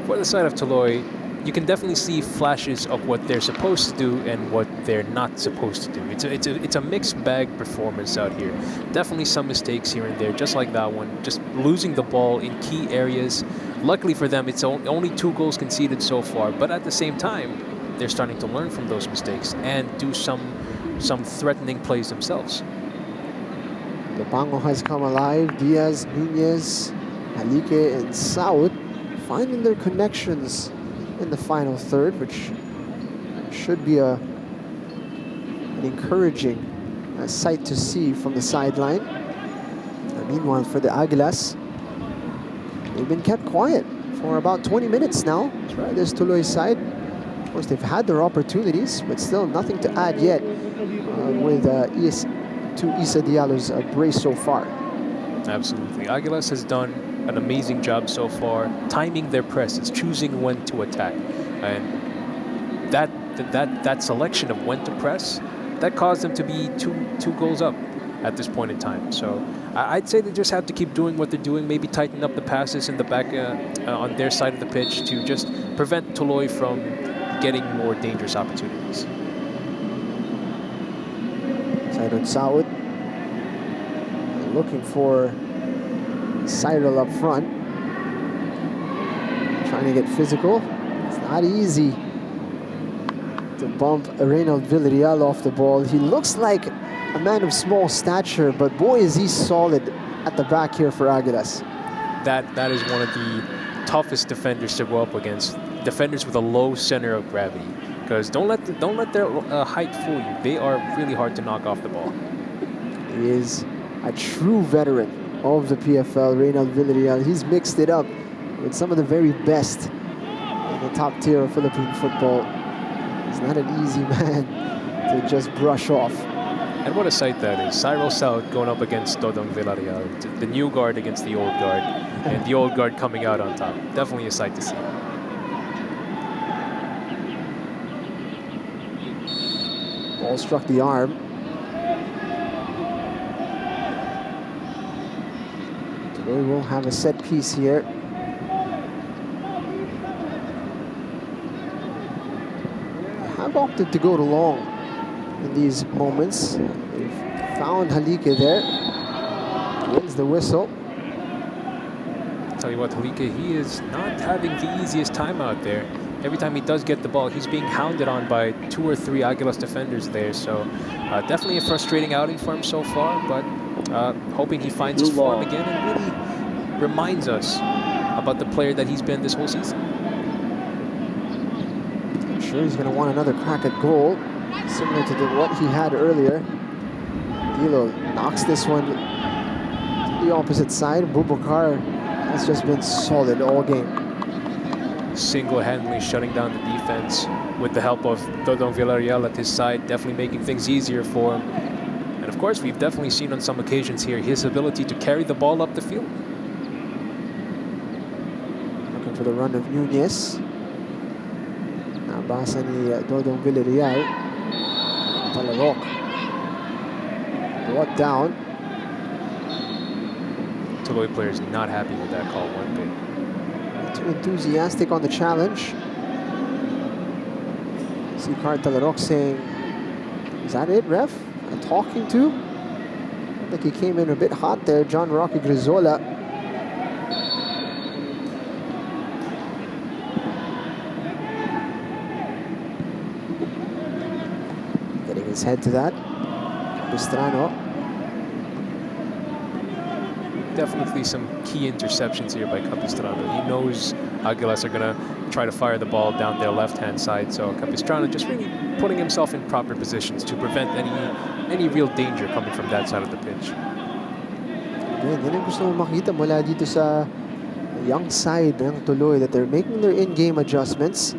For the side of Tuloy, you can definitely see flashes of what they're supposed to do and what they're not supposed to do. It's a mixed bag performance out here. Definitely some mistakes here and there, just like that one. Just losing the ball in key areas. Luckily for them, it's only 2 goals conceded so far. But at the same time, they're starting to learn from those mistakes and do some threatening plays themselves. Lepango has come alive. Diaz, Nunez, Halike, and Saud finding their connections in the final third, which should be an encouraging sight to see from the sideline. Meanwhile, for the Aguilas, they've been kept quiet for about 20 minutes now. That's right. This Tuloy side, of course, they've had their opportunities, but still nothing to add yet with Isa Diallo's brace so far. Absolutely. Aguilas has done an amazing job so far, timing their presses, choosing when to attack. And that selection of when to press, that caused them to be two goals up at this point in time. So I'd say they just have to keep doing what they're doing, maybe tighten up the passes in the back on their side of the pitch to just prevent Tuloy from getting more dangerous opportunities. Side on Saud. Looking for Cyril up front. Trying to get physical. It's not easy to bump Reynald Villarreal off the ball. He looks like a man of small stature, but boy is he solid at the back here for Aguilas. That is one of the toughest defenders to go up against. Defenders with a low center of gravity. Because don't let their height fool you. They are really hard to knock off the ball. He is a true veteran of the PFL, Reynald Villarreal. He's mixed it up with some of the very best in the top tier of Philippine football. He's not an easy man to just brush off. And what a sight that is. Cyril South going up against Dodong Villarreal. The new guard against the old guard. And the old guard coming out on top. Definitely a sight to see. Ball struck the arm. Tuloy will have a set piece here. They have opted to go to long in these moments. They've found Halike there. Wins the whistle. Tell you what, Halike, he is not having the easiest time out there. Every time he does get the ball, he's being hounded on by 2 or 3 Aguilas defenders there. So definitely a frustrating outing for him so far, but hoping he finds his form again and really reminds us about the player that he's been this whole season. Sure, he's going to want another crack at goal, similar to what he had earlier. Dilo knocks this one to the opposite side. Bubakar has just been solid all game. Single-handedly shutting down the defense with the help of Dodon Villarreal at his side, definitely making things easier for him. And of course, we've definitely seen on some occasions here his ability to carry the ball up the field. Looking for the run of Nunez. Nabasa ni Dodon Villarreal. Talarok. Brought down. Tuloy players not happy with that call one bit. Too enthusiastic on the challenge. See Talarok saying, "Is that it, ref? I'm talking to?" I think he came in a bit hot there, John Rocky Grizola. Getting his head to that. Bistrano. Definitely some key interceptions here by Capistrano. He knows Aguilas are going to try to fire the ball down their left-hand side, so Capistrano just really putting himself in proper positions to prevent any real danger coming from that side of the pitch. Yan ang gusto mo makita mula dito sa young side ng Tuloy, that they're making their in-game adjustments.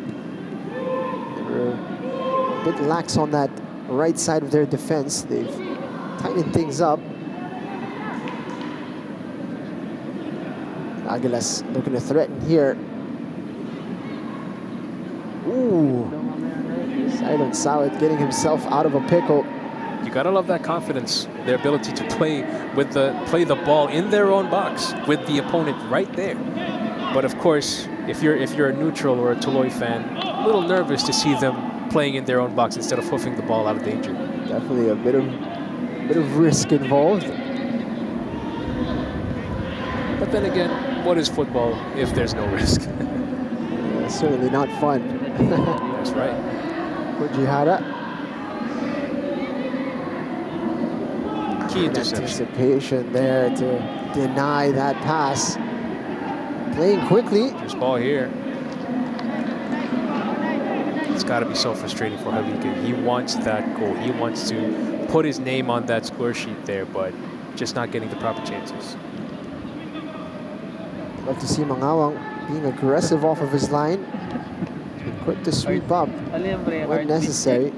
They're a bit lax on that right side of their defense. They've tightened things up. Aguilas looking to threaten here. Ooh. Silent Sawit getting himself out of a pickle. You gotta love that confidence, their ability to play the ball in their own box with the opponent right there. But of course, if you're a neutral or a Tuloy fan, a little nervous to see them playing in their own box instead of hoofing the ball out of danger. Definitely a bit of risk involved. But then again, what is football if there's no risk? Yeah, certainly not fun. That's right. Kujihara. Key interception. Anticipation there to deny that pass. Playing quickly. There's ball here. It's got to be so frustrating for Halike. He wants that goal. He wants to put his name on that score sheet there, but just not getting the proper chances. Love to see Mangawang being aggressive off of his line. Quick to sweep up when necessary.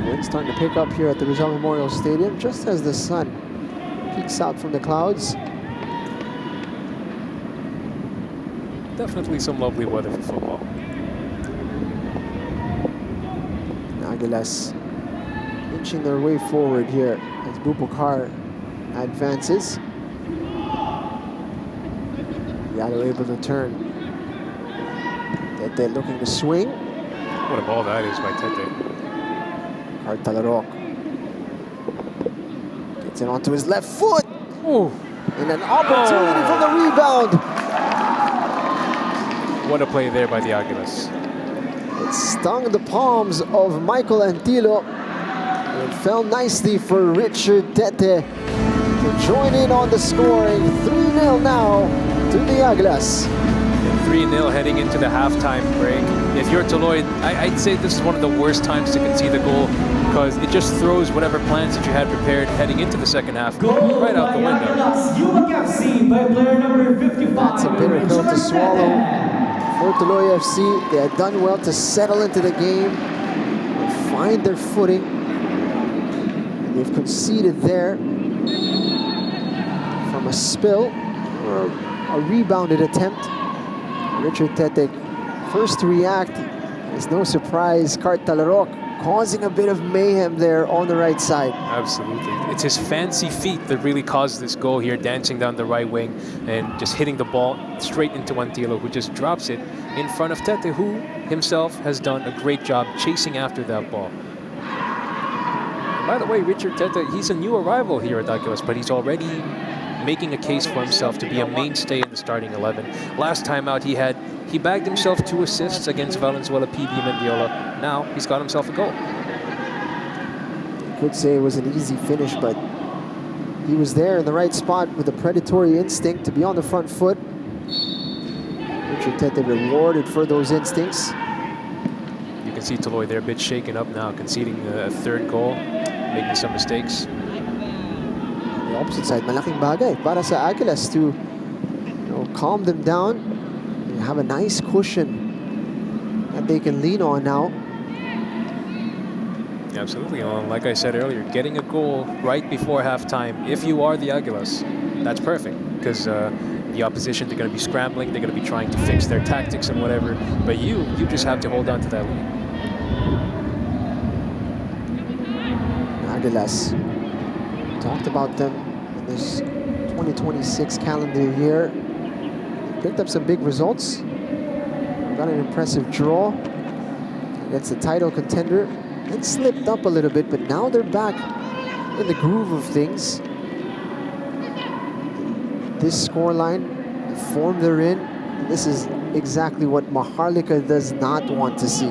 Wind starting to pick up here at the Rizal Memorial Stadium just as the sun peeks out from the clouds. Definitely some lovely weather for football. Aguilas inching their way forward here as Bubakar advances. Yalo able to turn. Tete looking to swing. What a ball that is by Tete. Talarok gets it onto his left foot. Ooh. And an opportunity for the rebound. What a play there by the Aguilas. It stung the palms of Michael Antilo. And it fell nicely for Richard Tete to join in on the scoring. 3-0 now to the Aguilas. 3-0 heading into the halftime break. If you're Tuloy, I'd say this is one of the worst times to concede a goal because it just throws whatever plans that you had prepared heading into the second half right out the window. Umak FC by player number 55. That's a bitter pill to swallow for Tuloy FC. They had done well to settle into the game and find their footing. And they've conceded there from a spill or a rebounded attempt. Richard Tete first to react. It's no surprise, Talarok causing a bit of mayhem there on the right side. Absolutely. It's his fancy feet that really caused this goal here, dancing down the right wing and just hitting the ball straight into Antilo, who just drops it in front of Tete, who himself has done a great job chasing after that ball. And by the way, Richard Tete, he's a new arrival here at Aguilas, but he's already making a case for himself to be a mainstay in the starting 11. Last time out, he bagged himself 2 assists against Valenzuela, PB Mendiola. Now he's got himself a goal. You could say it was an easy finish, but he was there in the right spot with a predatory instinct to be on the front foot. Richard Tete rewarded for those instincts. You can see Tuloy there a bit shaken up now, conceding a 3rd goal, making some mistakes. On the opposite side, malaking bagay para sa Aguilas to calm them down. They have a nice cushion that they can lean on now. Absolutely. Well, like I said earlier, getting a goal right before halftime, if you are the Aguilas, that's perfect, because the opposition, they're going to be scrambling, they're going to be trying to fix their tactics and whatever, but you just have to hold on to that lead. Aguilas, talked about them in this 2026 calendar year. They picked up some big results. Got an impressive draw against the title contender. Then slipped up a little bit, but now they're back in the groove of things. This scoreline, the form they're in, this is exactly what Maharlika does not want to see.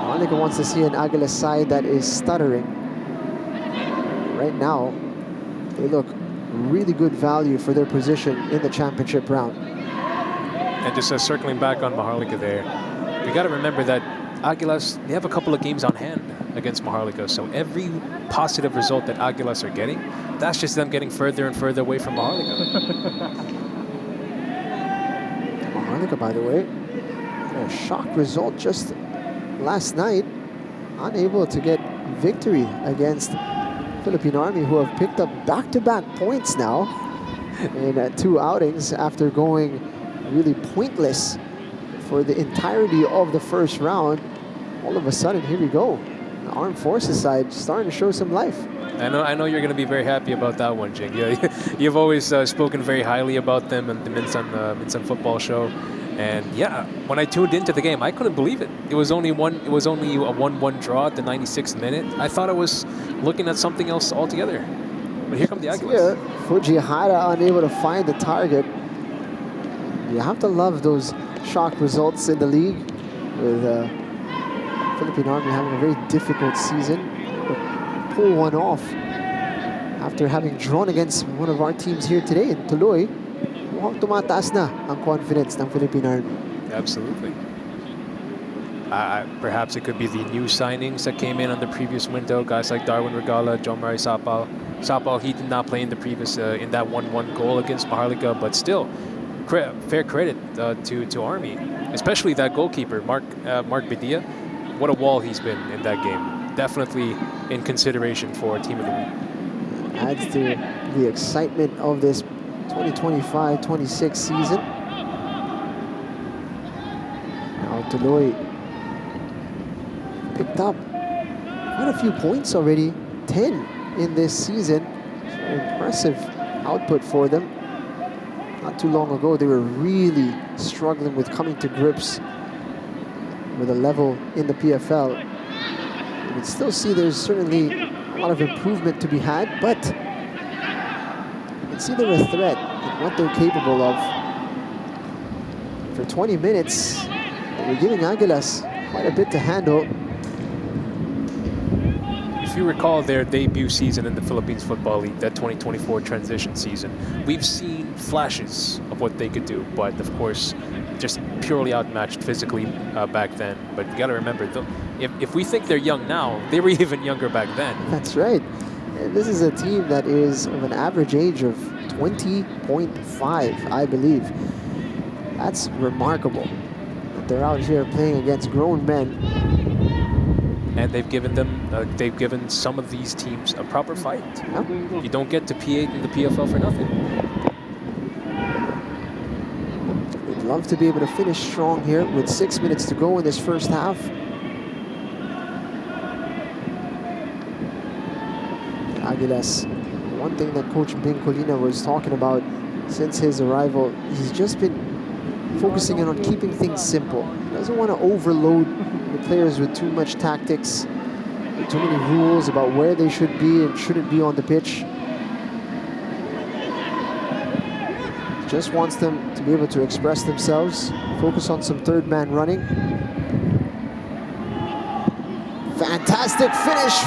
Maharlika wants to see an Aguilas side that is stuttering. Right now, they look really good value for their position in the championship round. And just circling back on Maharlika there, we got to remember that Aguilas, they have a couple of games on hand against Maharlika, so every positive result that Aguilas are getting, that's just them getting further and further away from Maharlika. Maharlika, by the way, had a shock result just last night, unable to get victory against Philippine Army, who have picked up back-to-back points now in 2 outings after going really pointless for the entirety of the first round. All of a sudden, here we go. The Armed Forces side starting to show some life. I know you're going to be very happy about that one, Jing. Yeah, you've always spoken very highly about them and the Minsan football show. And yeah, when I tuned into the game, I couldn't believe it. It was only a 1-1 draw at the 96th minute. I thought I was looking at something else altogether. But here come the Aguilas. Here, Fujihara unable to find the target. You have to love those shock results in the league, with Philippine Army having a very difficult season. But pull one off after having drawn against one of our teams here today in Tuloy. Mukhang tumataas na ang confidence ng Philippine Army. Absolutely. Perhaps it could be the new signings that came in on the previous window. Guys like Darwin Regala, John Murray Sapal. Sapal, he did not play in the previous in that 1-1 goal against Maharlika, but still, fair credit to Army, especially that goalkeeper, Mark Bedia. What a wall he's been in that game. Definitely in consideration for Team of the Week. Adds to the excitement of this 2025-26 season. Now Tuloy picked up quite a few points already, 10 in this season. So impressive output for them. Not too long ago, they were really struggling with coming to grips with a level in the PFL. You can still see there's certainly a lot of improvement to be had, but you can see they're a threat in what they're capable of. For 20 minutes, we're giving Aguilas quite a bit to handle. If you recall their debut season in the Philippines Football League, that 2024 transition season, we've seen flashes of what they could do, but of course, just purely outmatched physically back then. But you got to remember, if we think they're young now, they were even younger back then. That's right. And this is a team that is of an average age of 20.5, I believe. That's remarkable that they're out here playing against grown men. And they've given some of these teams a proper fight. Yep. You don't get to P8 in the PFL for nothing. We'd love to be able to finish strong here with 6 minutes to go in this first half. Aguilas, one thing that Coach Bing Colina was talking about since his arrival, he's just been focusing in on keeping things simple. He doesn't want to overload the players with too much tactics, with too many rules about where they should be and shouldn't be on the pitch. just wants them to be able to express themselves, focus on some third man running. Fantastic finish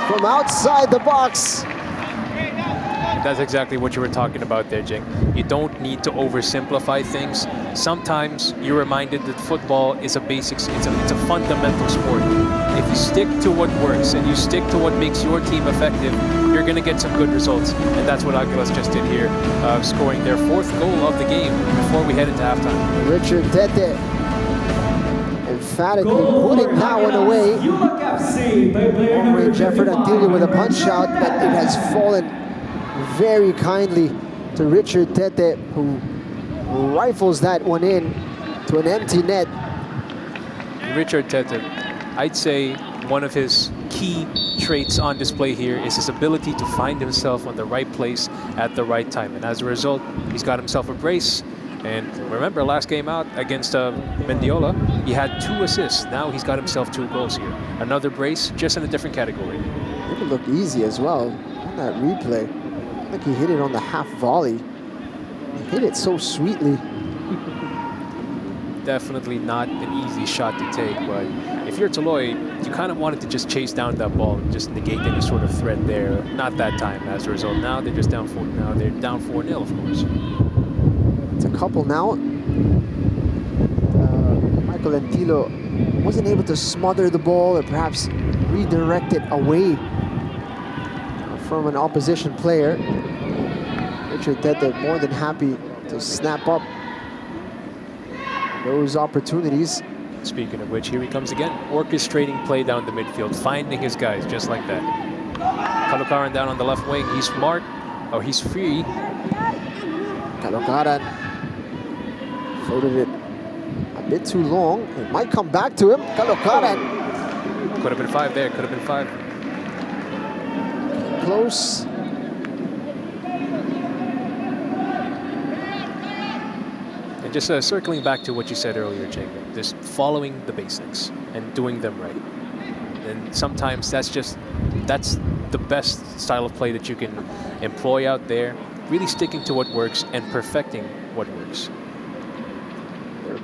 from outside the box. That's exactly what you were talking about there, Jing. You don't need to oversimplify things. Sometimes you're reminded that football is a basics, it's a fundamental sport. If you stick to what works and you stick to what makes your team effective, you're going to get some good results. And that's what Aguilas just did here, scoring their 4th goal of the game before we head into halftime. Richard Tete emphatically putting that one away. Long-range effort Antilio with a punch out, but it has fallen very kindly to Richard Tete, who rifles that one in to an empty net. Richard Tete, I'd say one of his key traits on display here is his ability to find himself on the right place at the right time. And as a result, he's got himself a brace. And remember, last game out against Mendiola, he had 2 assists. Now he's got himself 2 goals here. Another brace, just in a different category. It would look easy as well on that replay. I think he hit it on the half volley. He hit it so sweetly. Definitely not an easy shot to take, but if you're Tuloy, you kind of wanted to just chase down that ball and just negate any sort of threat there. Not that time, as a result. Now they're just down 4. Now they're down 4-0, of course. It's a couple now. Michael Antilo wasn't able to smother the ball or perhaps redirect it away from an opposition player. Richard Tete more than happy to snap up those opportunities. Speaking of which, here he comes again, orchestrating play down the midfield, finding his guys just like that. Kalukaran down on the left wing. He's smart. Oh, he's free. Kalukaran floated it a bit too long. It might come back to him. Kalukaran. Could have been 5 there. Could have been 5. Close. And just circling back to what you said earlier, Jacob, just following the basics and doing them right. And sometimes that's the best style of play that you can employ out there, really sticking to what works and perfecting what works.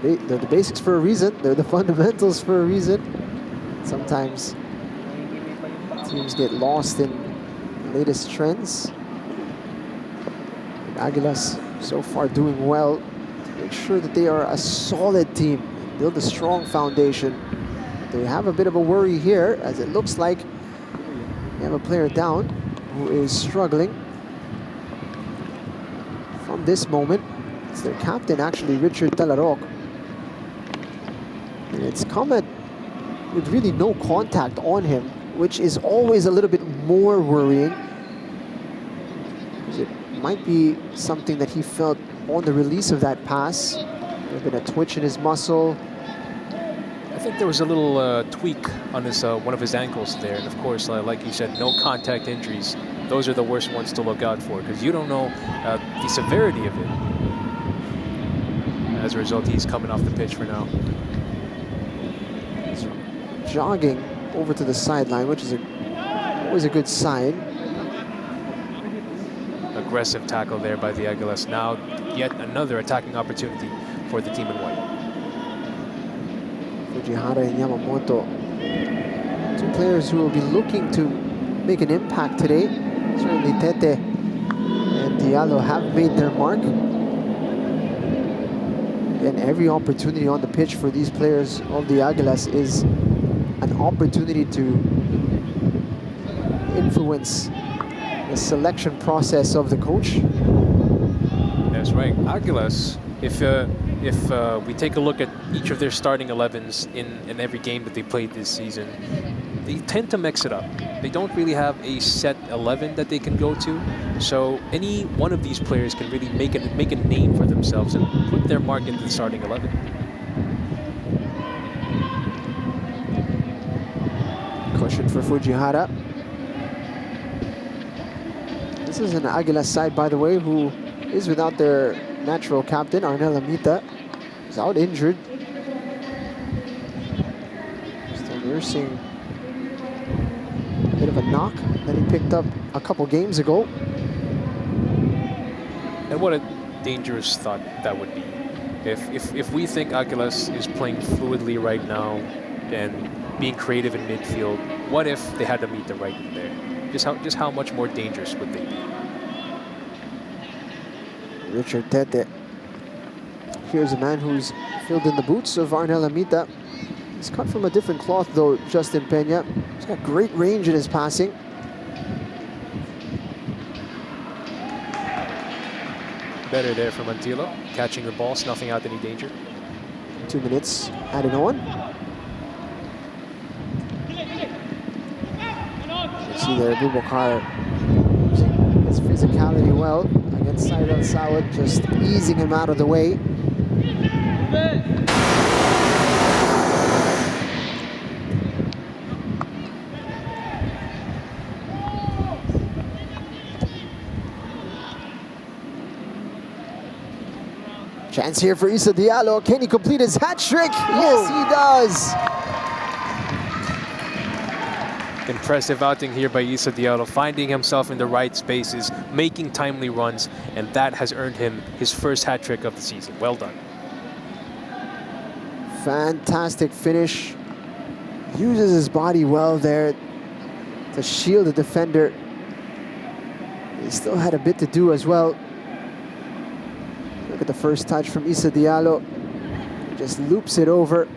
They're the basics for a reason. They're the fundamentals for a reason. Sometimes teams get lost in the latest trends. Aguilas so far doing well to make sure that they are a solid team, build a strong foundation. They have a bit of a worry here, as it looks like they have a player down who is struggling. From this moment, it's their captain, actually, Richard Talarok. And it's come at with really no contact on him, which is always a little bit more worrying, because it might be something that he felt on the release of that pass. There's been a twitch in his muscle. I think there was a little tweak on his one of his ankles there. And of course, like you said, no contact injuries. Those are the worst ones to look out for, because you don't know the severity of it. As a result, he's coming off the pitch for now. He's jogging over to the sideline, which is always a good sign. Aggressive tackle there by the Aguilas. Now, yet another attacking opportunity for the team in white. Fujihara and Yamamoto, 2 players who will be looking to make an impact today. Certainly Tete and Diallo have made their mark. And every opportunity on the pitch for these players of the Aguilas is an opportunity to influence the selection process of the coach. That's right. Aguilas, if we take a look at each of their starting 11s in every game that they played this season, they tend to mix it up. They don't really have a set 11 that they can go to. So any one of these players can really make a name for themselves and put their mark into the starting 11. Cushion for Fujihara. This is an Aguilas side, by the way, who is without their natural captain, Arnel Amita. He's out injured. Still nursing a bit of a knock that he picked up a couple games ago. And what dangerous thought that would be. If we think Aguilas is playing fluidly right now and being creative in midfield, what if they had to meet the right in there? Just how much more dangerous would they be? Richard Tete. Here's a man who's filled in the boots of Arnel Amita. He's cut from a different cloth though, Justin Peña. He's got great range in his passing. Better there from Antilo, catching the ball, snuffing out any danger. 2 minutes added on. You see there, Boubacar using his physicality well against Cyril Sawat, just easing him out of the way. Chance here for Issa Diallo. Can he complete his hat trick? Yes, he does. Impressive outing here by Issa Diallo, finding himself in the right spaces, making timely runs, and that has earned him his first hat trick of the season. Well done. Fantastic finish. Uses his body well there to shield the defender. He still had a bit to do as well. Look at the first touch from Issa Diallo. Just loops it over.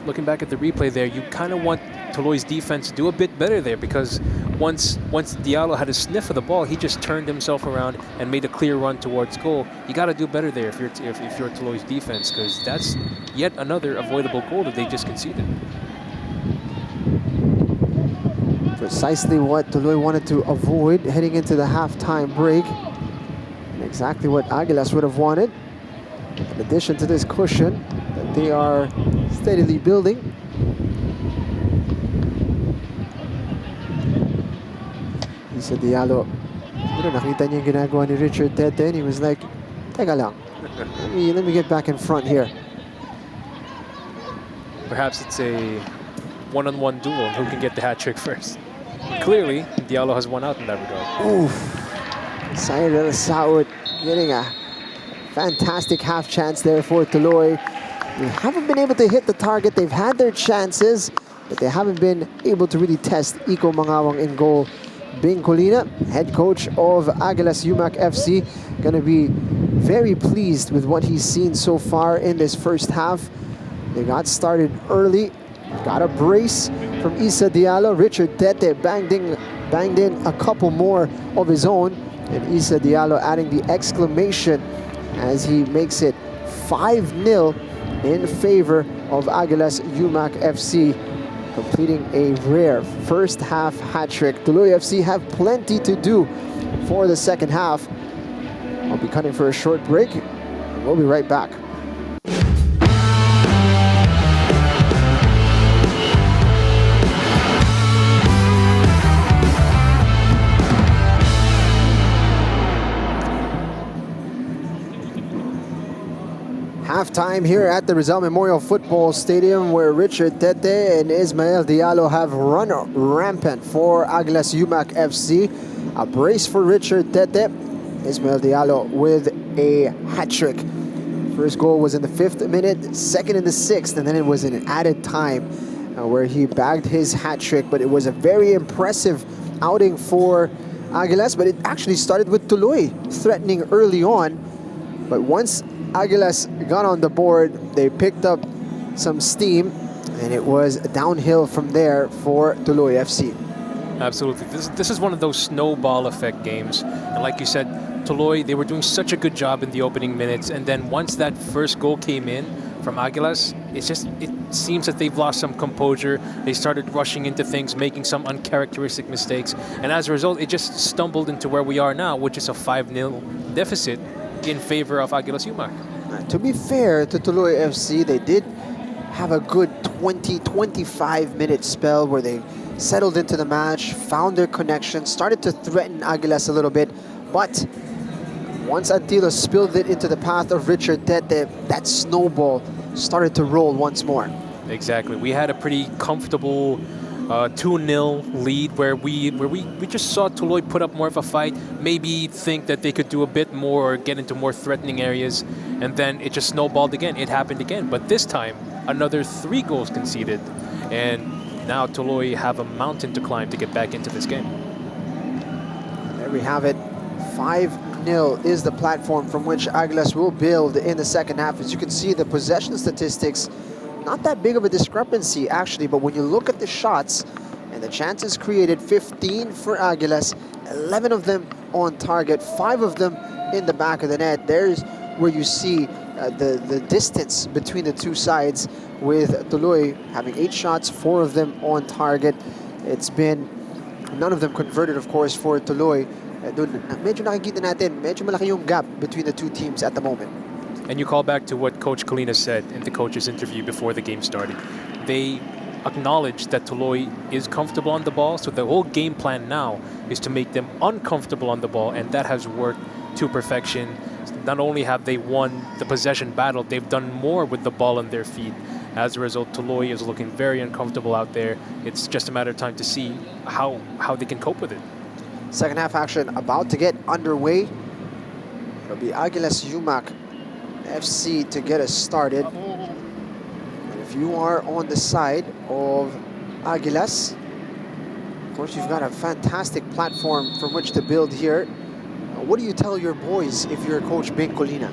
Looking back at the replay there, you kind of want Tuloy's defense to do a bit better there, because once Diallo had a sniff of the ball, he just turned himself around and made a clear run towards goal. You got to do better there if you're Tuloy's defense, because that's yet another avoidable goal that they just conceded. Precisely what Tuloy wanted to avoid heading into the halftime break. And exactly what Aguilas would have wanted. In addition to this cushion that they are steadily building. Issa Diallo, nakita niya yung ginagawa ni Richard Tete, and he was like, teka lang, let me get back in front here. Perhaps it's a one-on-one duel, who can get the hat trick first. Clearly, Diallo has won out in that regard. Oof. Cyril Sawat getting a fantastic half chance there for Tuloy. They haven't been able to hit the target. They've had their chances, but they haven't been able to really test Iko Mangawang in goal. Bing Colina, head coach of Aguilas Umak FC, going to be very pleased with what he's seen so far in this first half. They got started early, got a brace from Issa Diallo. Richard Tete banged in a couple more of his own, and Issa Diallo adding the exclamation as he makes it 5-0 in favor of Aguilas Umak FC, completing a rare first half hat trick. Tuloy FC have plenty to do for the second half. I'll be cutting for a short break, and we'll be right back. Halftime here at the Rizal Memorial Football Stadium, where Richard Tete and Ismael Diallo have run rampant for Aguilas Umak FC. A brace for Richard Tete. Ismael Diallo with a hat trick. First goal was in the 5th minute, second in the 6th, and then it was in an added time where he bagged his hat trick. But it was a very impressive outing for Aguilas, but it actually started with Tuloy threatening early on. But once Aguilas got on the board, they picked up some steam, and it was downhill from there for Tuloy FC. Absolutely. This is one of those snowball effect games. And like you said, Tuloy, they were doing such a good job in the opening minutes, and then once that first goal came in from Aguilas, it seems that they've lost some composure. They started rushing into things, making some uncharacteristic mistakes, and as a result, it just stumbled into where we are now, which is a 5-0 deficit in favor of Aguilas Umak. To be fair to Tuloy FC, they did have a good 20-25 minute spell where they settled into the match, found their connection, started to threaten Aguilas a little bit, but once Antilo spilled it into the path of Richard Tete, that snowball started to roll once more. Exactly. We had a pretty comfortable 2-0 lead where we just saw Tuloy put up more of a fight, maybe think that they could do a bit more or get into more threatening areas, and then it just snowballed again. It happened again, but this time another 3 goals conceded, and now Tuloy have a mountain to climb to get back into this game. There we have it. 5-0 is the platform from which Aguilas will build in the second half. As you can see, the possession statistics, not that big of a discrepancy actually, but when you look at the shots and the chances created, 15 for Aguilas, 11 of them on target, 5 of them in the back of the net. There's where you see the distance between the two sides, with Tuloy having 8 shots, 4 of them on target. It's been none of them converted, of course, for Tuloy. Medyo nakikita natin, medyo malaki yung gap between the two teams at the moment. And you call back to what Coach Kalina said in the coach's interview before the game started. They acknowledge that Tuloy is comfortable on the ball, so the whole game plan now is to make them uncomfortable on the ball, and that has worked to perfection. Not only have they won the possession battle, they've done more with the ball on their feet. As a result, Tuloy is looking very uncomfortable out there. It's just a matter of time to see how they can cope with it. Second half action about to get underway. It'll be Aguilas Umak FC to get us started. And if you are on the side of Aguilas, of course you've got a fantastic platform from which to build here. What do you tell your boys if you're Coach Ben Colina?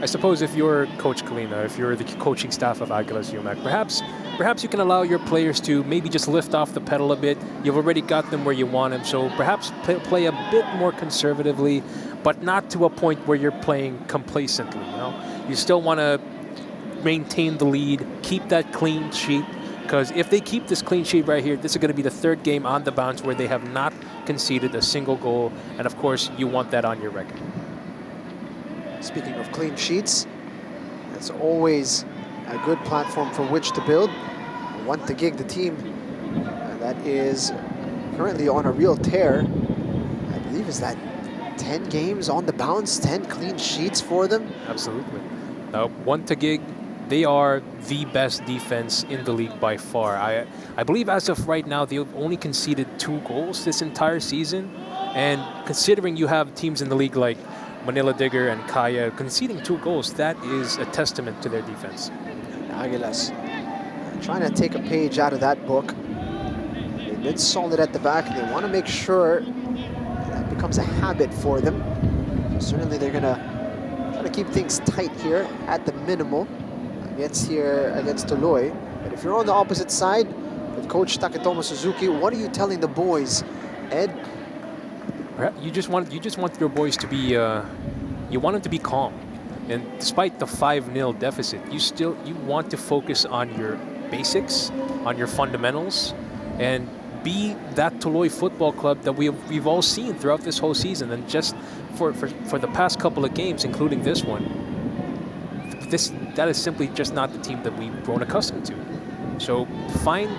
I suppose if you're Coach Kalina, if you're the coaching staff of Aguilas Umak, perhaps you can allow your players to maybe just lift off the pedal a bit. You've already got them where you want them, so perhaps play a bit more conservatively, but not to a point where you're playing complacently. You know, you still want to maintain the lead, keep that clean sheet, because if they keep this clean sheet right here, this is going to be the 3rd game on the bounce where they have not conceded a single goal, and of course, you want that on your record. Speaking of clean sheets, it's always a good platform from which to build. Want to gig the team that is currently on a real tear. I believe is that 10 games on the bounce, 10 clean sheets for them. Absolutely. Want to gig, they are the best defense in the league by far. I believe as of right now, they've only conceded 2 goals this entire season. And considering you have teams in the league like Manila Digger and Kaya conceding 2 goals, that is a testament to their defense. Aguilas trying to take a page out of that book. They've been solid at the back. They want to make sure that becomes a habit for them. Certainly they're going to try to keep things tight here at the minimal against Tuloy. But if you're on the opposite side with Coach Taketomo Suzuki, what are you telling the boys, Ed? You just want your boys to be you want them to be calm, and despite the 5-0 deficit, you want to focus on your basics, on your fundamentals, and be that Tuloy Football Club that we've all seen throughout this whole season, and just for the past couple of games, including this one. That is simply just not the team that we've grown accustomed to. So find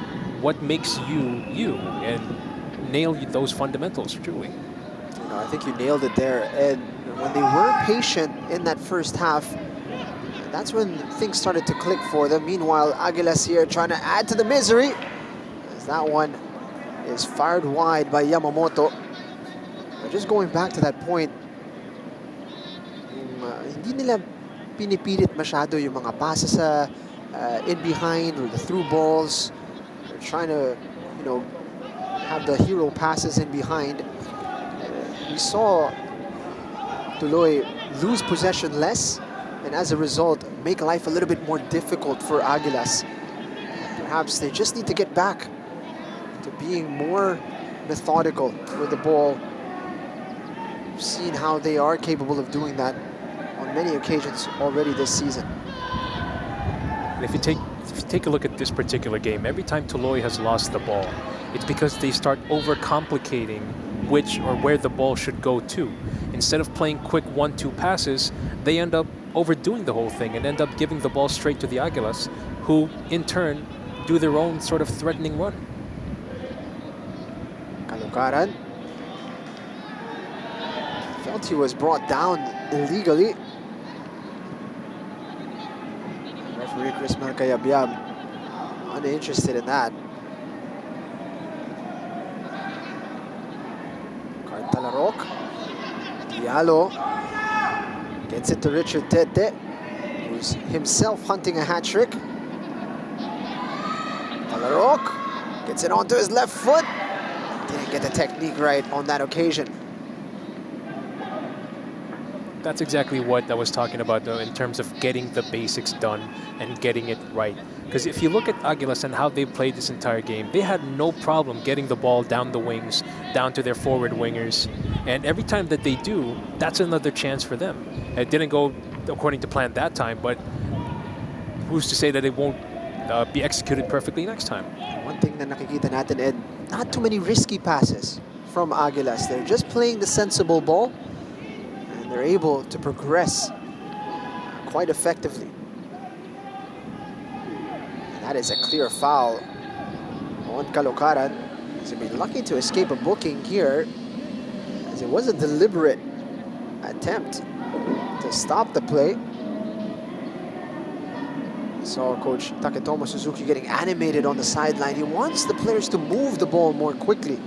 what makes you you and nail those fundamentals truly. I think you nailed it there, Ed. When they were patient in that first half, that's when things started to click for them. Meanwhile, Aguilas here trying to add to the misery, as that one is fired wide by Yamamoto. But just going back to that point, hindi nila pinipilit masyado yung mga passes sa in behind or the through balls. They're trying to, have the hero passes in behind. We saw Tuloy lose possession less, and as a result, make life a little bit more difficult for Aguilas. Perhaps they just need to get back to being more methodical with the ball. We've seen how they are capable of doing that on many occasions already this season. And if you take a look at this particular game, every time Tuloy has lost the ball, it's because they start overcomplicating which or where the ball should go to. Instead of playing quick 1-2 passes, they end up overdoing the whole thing and end up giving the ball straight to the Aguilas, who in turn do their own sort of threatening run. Kalukaran felt he was brought down illegally. Referee Chris Malcayabyab uninterested in that. Talarok. Diallo gets it to Richard Tete, who's himself hunting a hat-trick. Talarok gets it onto his left foot. Didn't get the technique right on that occasion. That's exactly what I was talking about, though, in terms of getting the basics done and getting it right. Because if you look at Aguilas and how they played this entire game, they had no problem getting the ball down the wings, down to their forward wingers. And every time that they do, that's another chance for them. It didn't go according to plan that time, but who's to say that it won't be executed perfectly next time? One thing na nakikita natin, Ed, not too many risky passes from Aguilas. They're just playing the sensible ball, and they're able to progress quite effectively. And that is a clear foul on Caloocaran. He's going to be lucky to escape a booking here, as it was a deliberate attempt to stop the play. Saw Coach Taketomo Suzuki getting animated on the sideline. He wants the players to move the ball more quickly.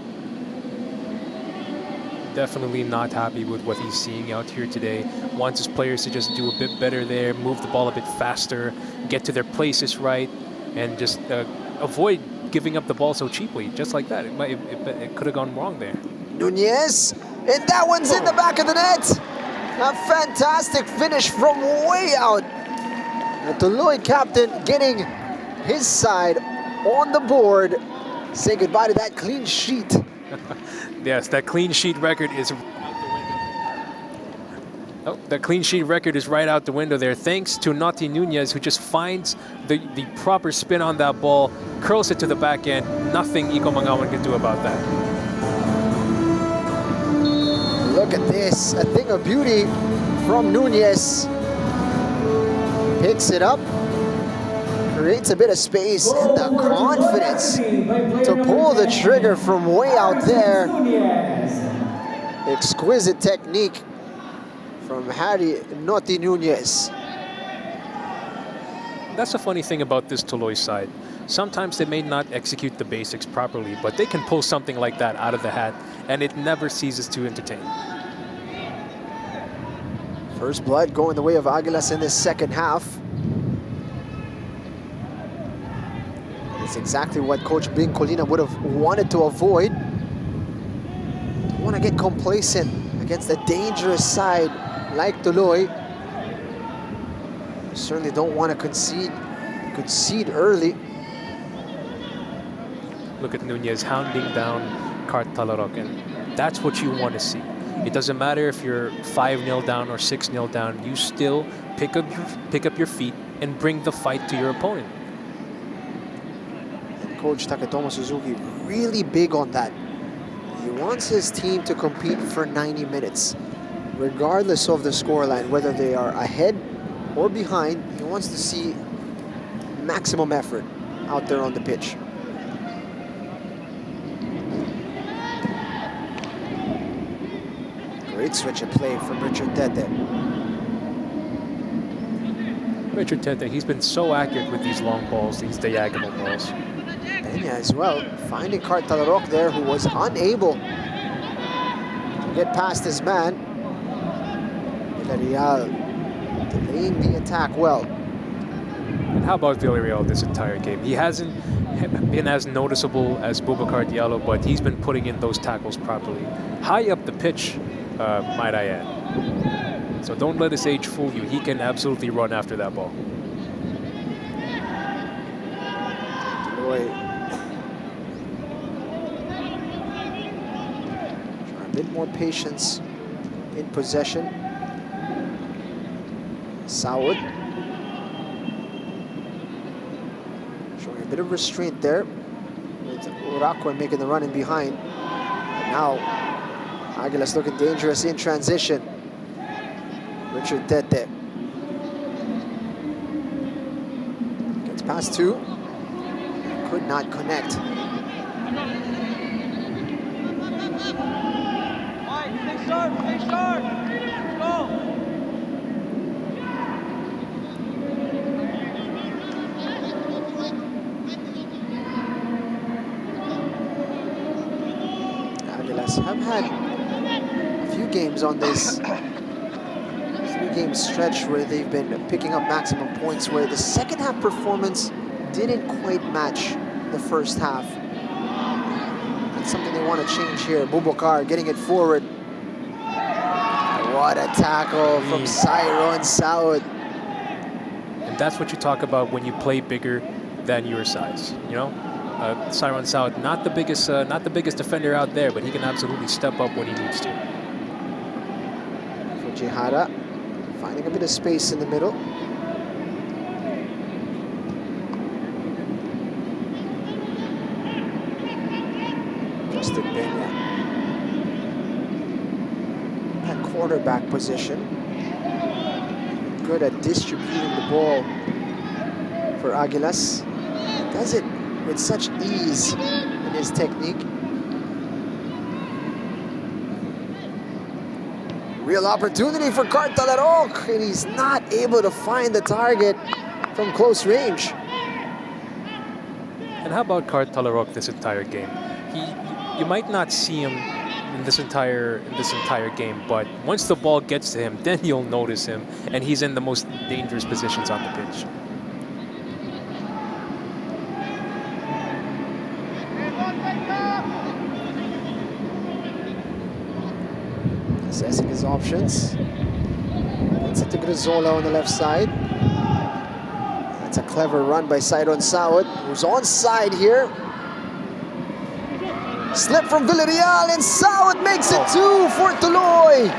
Definitely not happy with what he's seeing out here today. Wants his players to just do a bit better there, move the ball a bit faster, get to their places right, and just avoid giving up the ball so cheaply. Just like that, it could have gone wrong there. Nunez, and that one's in the back of the net. A fantastic finish from way out. The Tuloy captain getting his side on the board. Say goodbye to that clean sheet. Yes, that clean sheet record is out the window. Oh, the clean sheet record is right out the window there, thanks to Noti Nunez, who just finds the proper spin on that ball, curls it to the back end. Nothing Iko Mangawan can do about that. Look at this, a thing of beauty from Nunez. Picks it up, creates a bit of space, and the confidence to pull the trigger from way out there. Exquisite technique from Harry Noti Nunez. That's the funny thing about this Tuloy side. Sometimes they may not execute the basics properly, but they can pull something like that out of the hat, and it never ceases to entertain. First blood going the way of Aguilas in this second half. It's exactly what Coach Bing Colina would have wanted to avoid. Don't want to get complacent against a dangerous side like Tuloy. You certainly don't want to concede early. Look at Nunez hounding down Cart Talarok, and that's what you want to see. It doesn't matter if you're 5-0 down or 6-0 down, you still pick up your feet and bring the fight to your opponent. And Coach Taketomo Suzuki really big on that. He wants his team to compete for 90 minutes. Regardless of the scoreline, whether they are ahead or behind, he wants to see maximum effort out there on the pitch. Great switch of play from Richard Tete. Richard Tete, he's been so accurate with these long balls, these diagonal balls. Peña as well, finding Cart Talarok there, who was unable to get past his man. Villarreal delaying the attack well. And how about Villarreal this entire game? He hasn't been as noticeable as Boubacar Diallo, but he's been putting in those tackles properly. High up the pitch, might I add. So don't let his age fool you. He can absolutely run after that ball. Tuloy. Try a bit more patience in possession. Saud. Showing a bit of restraint there, with Urakwan making the run in behind. And now, Aguilas looking dangerous in transition. Richard Tete. Gets past two. Could not connect. Stay sharp, stay sharp. Let's go. Aguilas have had few games on this 3-game stretch where they've been picking up maximum points, where the second half performance didn't quite match the first half. That's something they want to change here. Boubacar getting it forward. What a tackle from Cyron Saud. And that's what you talk about when you play bigger than your size. You know, Cyron Saud, not the biggest defender out there, but he can absolutely step up when he needs to. Fujihara finding a bit of space in the middle. Justin Benya. That quarterback position. Good at distributing the ball for Aguilas. Does it with such ease in his technique. Real opportunity for Cartalarok, and he's not able to find the target from close range. And how about Cartalarok this entire game? You might not see him in this entire game, but once the ball gets to him, then you'll notice him, and he's in the most dangerous positions on the pitch. Assessing his options. Gets it to Grizola on the left side. That's a clever run by Cyron Saud, who's onside here. Slip from Villarreal, and Saud makes it 2 for Tuloy.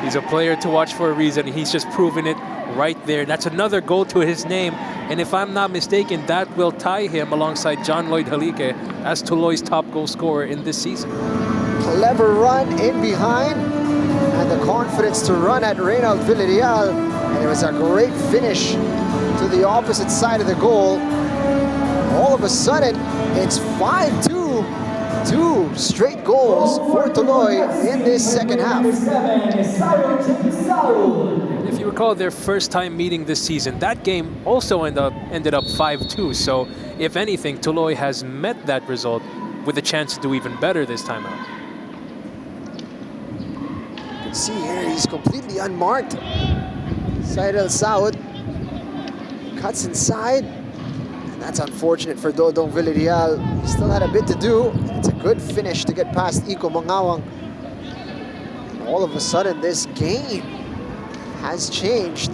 He's a player to watch for a reason. He's just proven it right there. That's another goal to his name. And if I'm not mistaken, that will tie him alongside John Lloyd Halike as Tuloy's top goal scorer in this season. Clever run in behind, and the confidence to run at Reynald Villarreal. And it was a great finish to the opposite side of the goal. All of a sudden, it's 5-2. 2 straight goals for Tuloy in this second half. If you recall their first time meeting this season, that game also ended up 5-2. So if anything, Tuloy has met that result with a chance to do even better this time out. You can see here he's completely unmarked. Cyron Saud cuts inside. That's unfortunate for Dodong Villarreal. He still had a bit to do. It's a good finish to get past Iko Mangawang. And all of a sudden, this game has changed.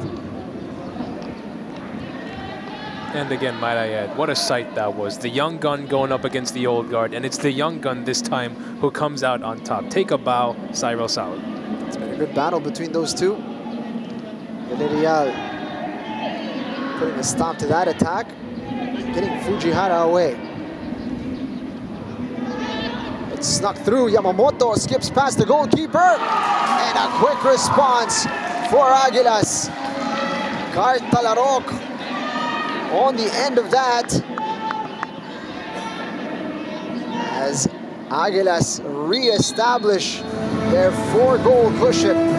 And again, might I add, what a sight that was. The young gun going up against the old guard, and it's the young gun this time who comes out on top. Take a bow, Cyron Saud. It's been a good battle between those two. Villarreal putting a stop to that attack. Getting Fujihara away. It's snuck through. Yamamoto skips past the goalkeeper. And a quick response for Aguilas. Cartalarok on the end of that. As Aguilas re-establish their 4-goal cushion.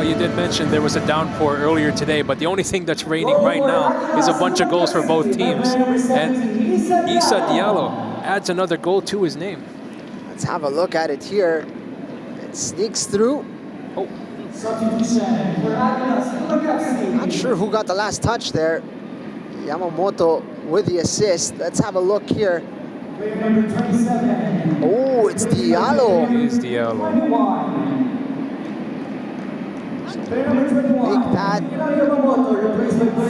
You did mention there was a downpour earlier today, but the only thing that's raining right now is a bunch of goals for both teams. And Issa Diallo adds another goal to his name. Let's have a look at it here. It sneaks through. Oh. Not sure who got the last touch there. Yamamoto with the assist. Let's have a look here. Oh, it's Diallo. It is Diallo. Make that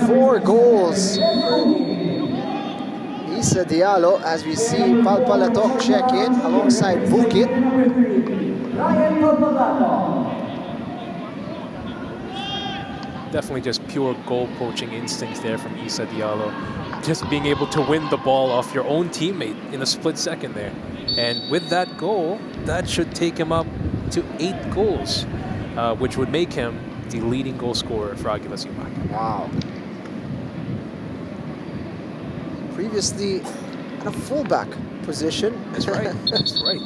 4 goals. Issa Diallo, as we see Palpalatok check in alongside Bukit. Definitely just pure goal poaching instincts there from Issa Diallo. Just being able to win the ball off your own teammate in a split second there. And with that goal, that should take him up to 8 goals. Which would make him the leading goal scorer for Aguilas Umak. Wow. Previously at a fullback position. That's right. That's right.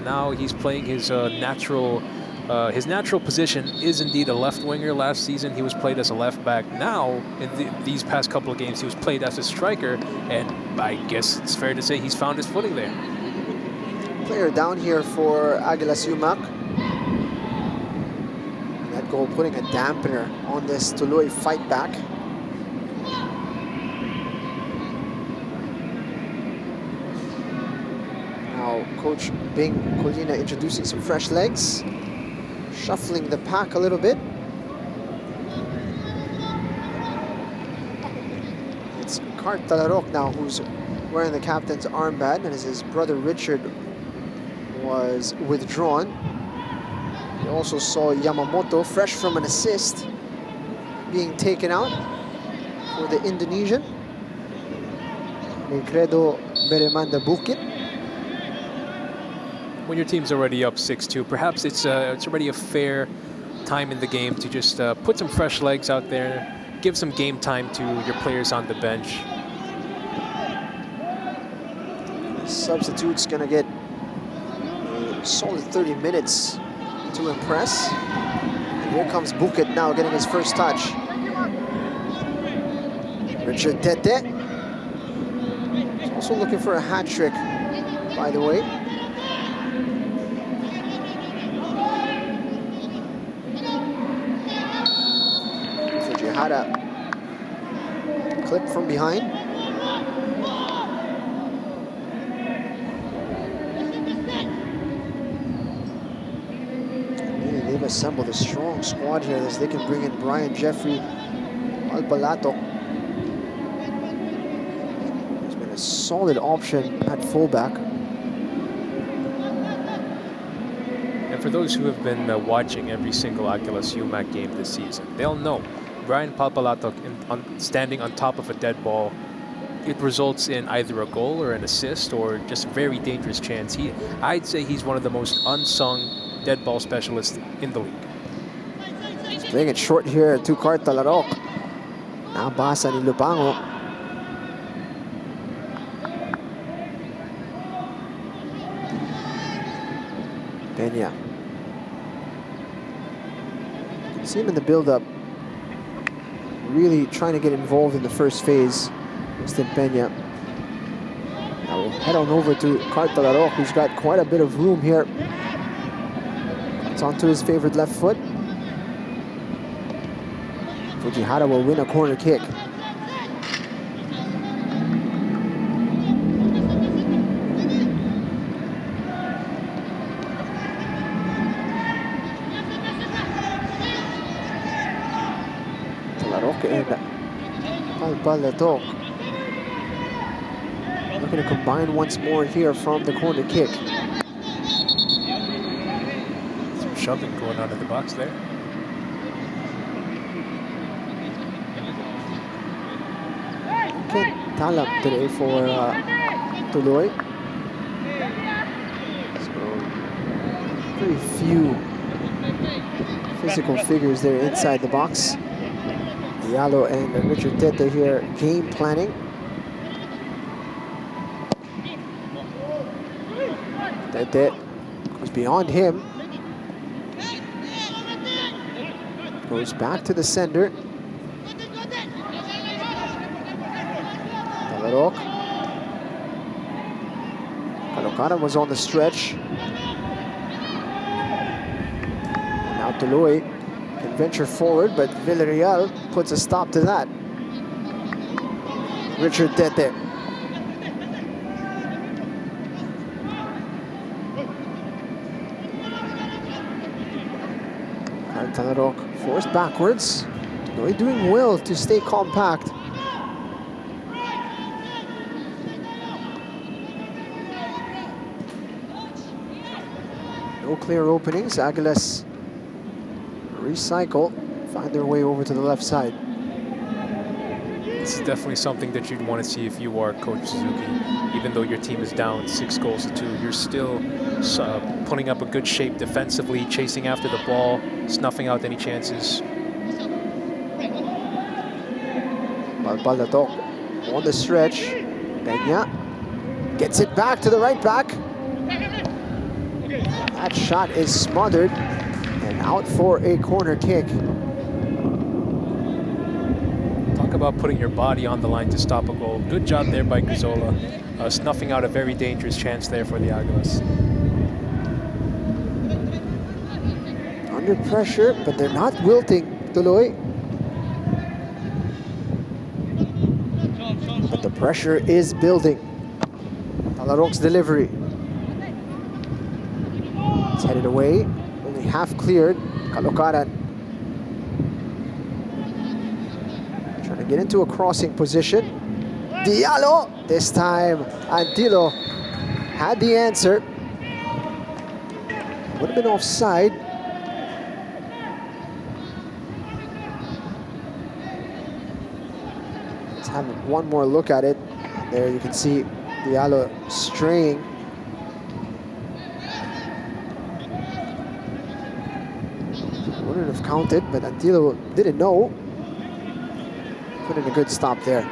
Now he's playing his natural His natural position is indeed a left winger. Last season, he was played as a left back. Now, in these past couple of games, he was played as a striker, and I guess it's fair to say he's found his footing there. Player down here for Aguilas Umak. That goal putting a dampener on this Tuloy fight back. Now, Coach Bing Colina introducing some fresh legs, shuffling the pack a little bit. It's Cart Talarok now who's wearing the captain's armband, and as his brother Richard was withdrawn. We also saw Yamamoto, fresh from an assist, being taken out for the Indonesian. Negredo Beremanda Bukit. When your team's already up 6-2, perhaps it's already a fair time in the game to just put some fresh legs out there, give some game time to your players on the bench. Substitute's gonna get a solid 30 minutes to impress. And here comes Bukit now getting his first touch. Richard Tete. He's also looking for a hat trick, by the way. Fujihara clip from behind. They've assembled a strong squad here as they can bring in Brian Jeffrey Alpalato. He's been a solid option at fullback. And for those who have been watching every single Aguilas Umak game this season, they'll know Brian Palpalatok standing on top of a dead ball, it results in either a goal or an assist or just a very dangerous chance. I'd say he's one of the most unsung dead ball specialists in the league. He's playing it short here to Cart Talarok. Nabasa ni Lupango. Peña. See him in the build-up, really trying to get involved in the first phase. Mr. Peña. Now we'll head on over to Cart Talarok, who's got quite a bit of room here. It's onto his favorite left foot. Fujihara will win a corner kick. Talarok and Palpalatok looking to combine once more here from the corner kick. Some shoving going on in the box there. Okay, Talab today for Tuloy. So, very few physical figures there inside the box. Diallo and Richard Tete here game planning. Tete goes beyond him. Goes back to the sender. Talarok. Calocana was on the stretch. Now Tuloy can venture forward, but Villarreal puts a stop to that. Richard Tete. Talarok forced backwards. Tuloy doing well to stay compact. No clear openings. Aguilas recycle, find their way over to the left side. This is definitely something that you'd want to see if you are Coach Suzuki. Even though your team is down 6-2, you're still putting up a good shape defensively, chasing after the ball, snuffing out any chances. Palpalatok on the stretch. Peña gets it back to the right back. That shot is smothered. And out for a corner kick. Talk about putting your body on the line to stop a goal. Good job there by Grizola, snuffing out a very dangerous chance there for the Aguilas. Under pressure, but they're not wilting, Tuloy. But the pressure is building. Talaroc's delivery. It's headed away, only half cleared. Caloocaran trying to get into a crossing position. Diallo! This time, Antilo had the answer. Would have been offside. Let's have one more look at it. There you can see Diallo straying. Wouldn't have counted, but Antilo didn't know. Put in a good stop there.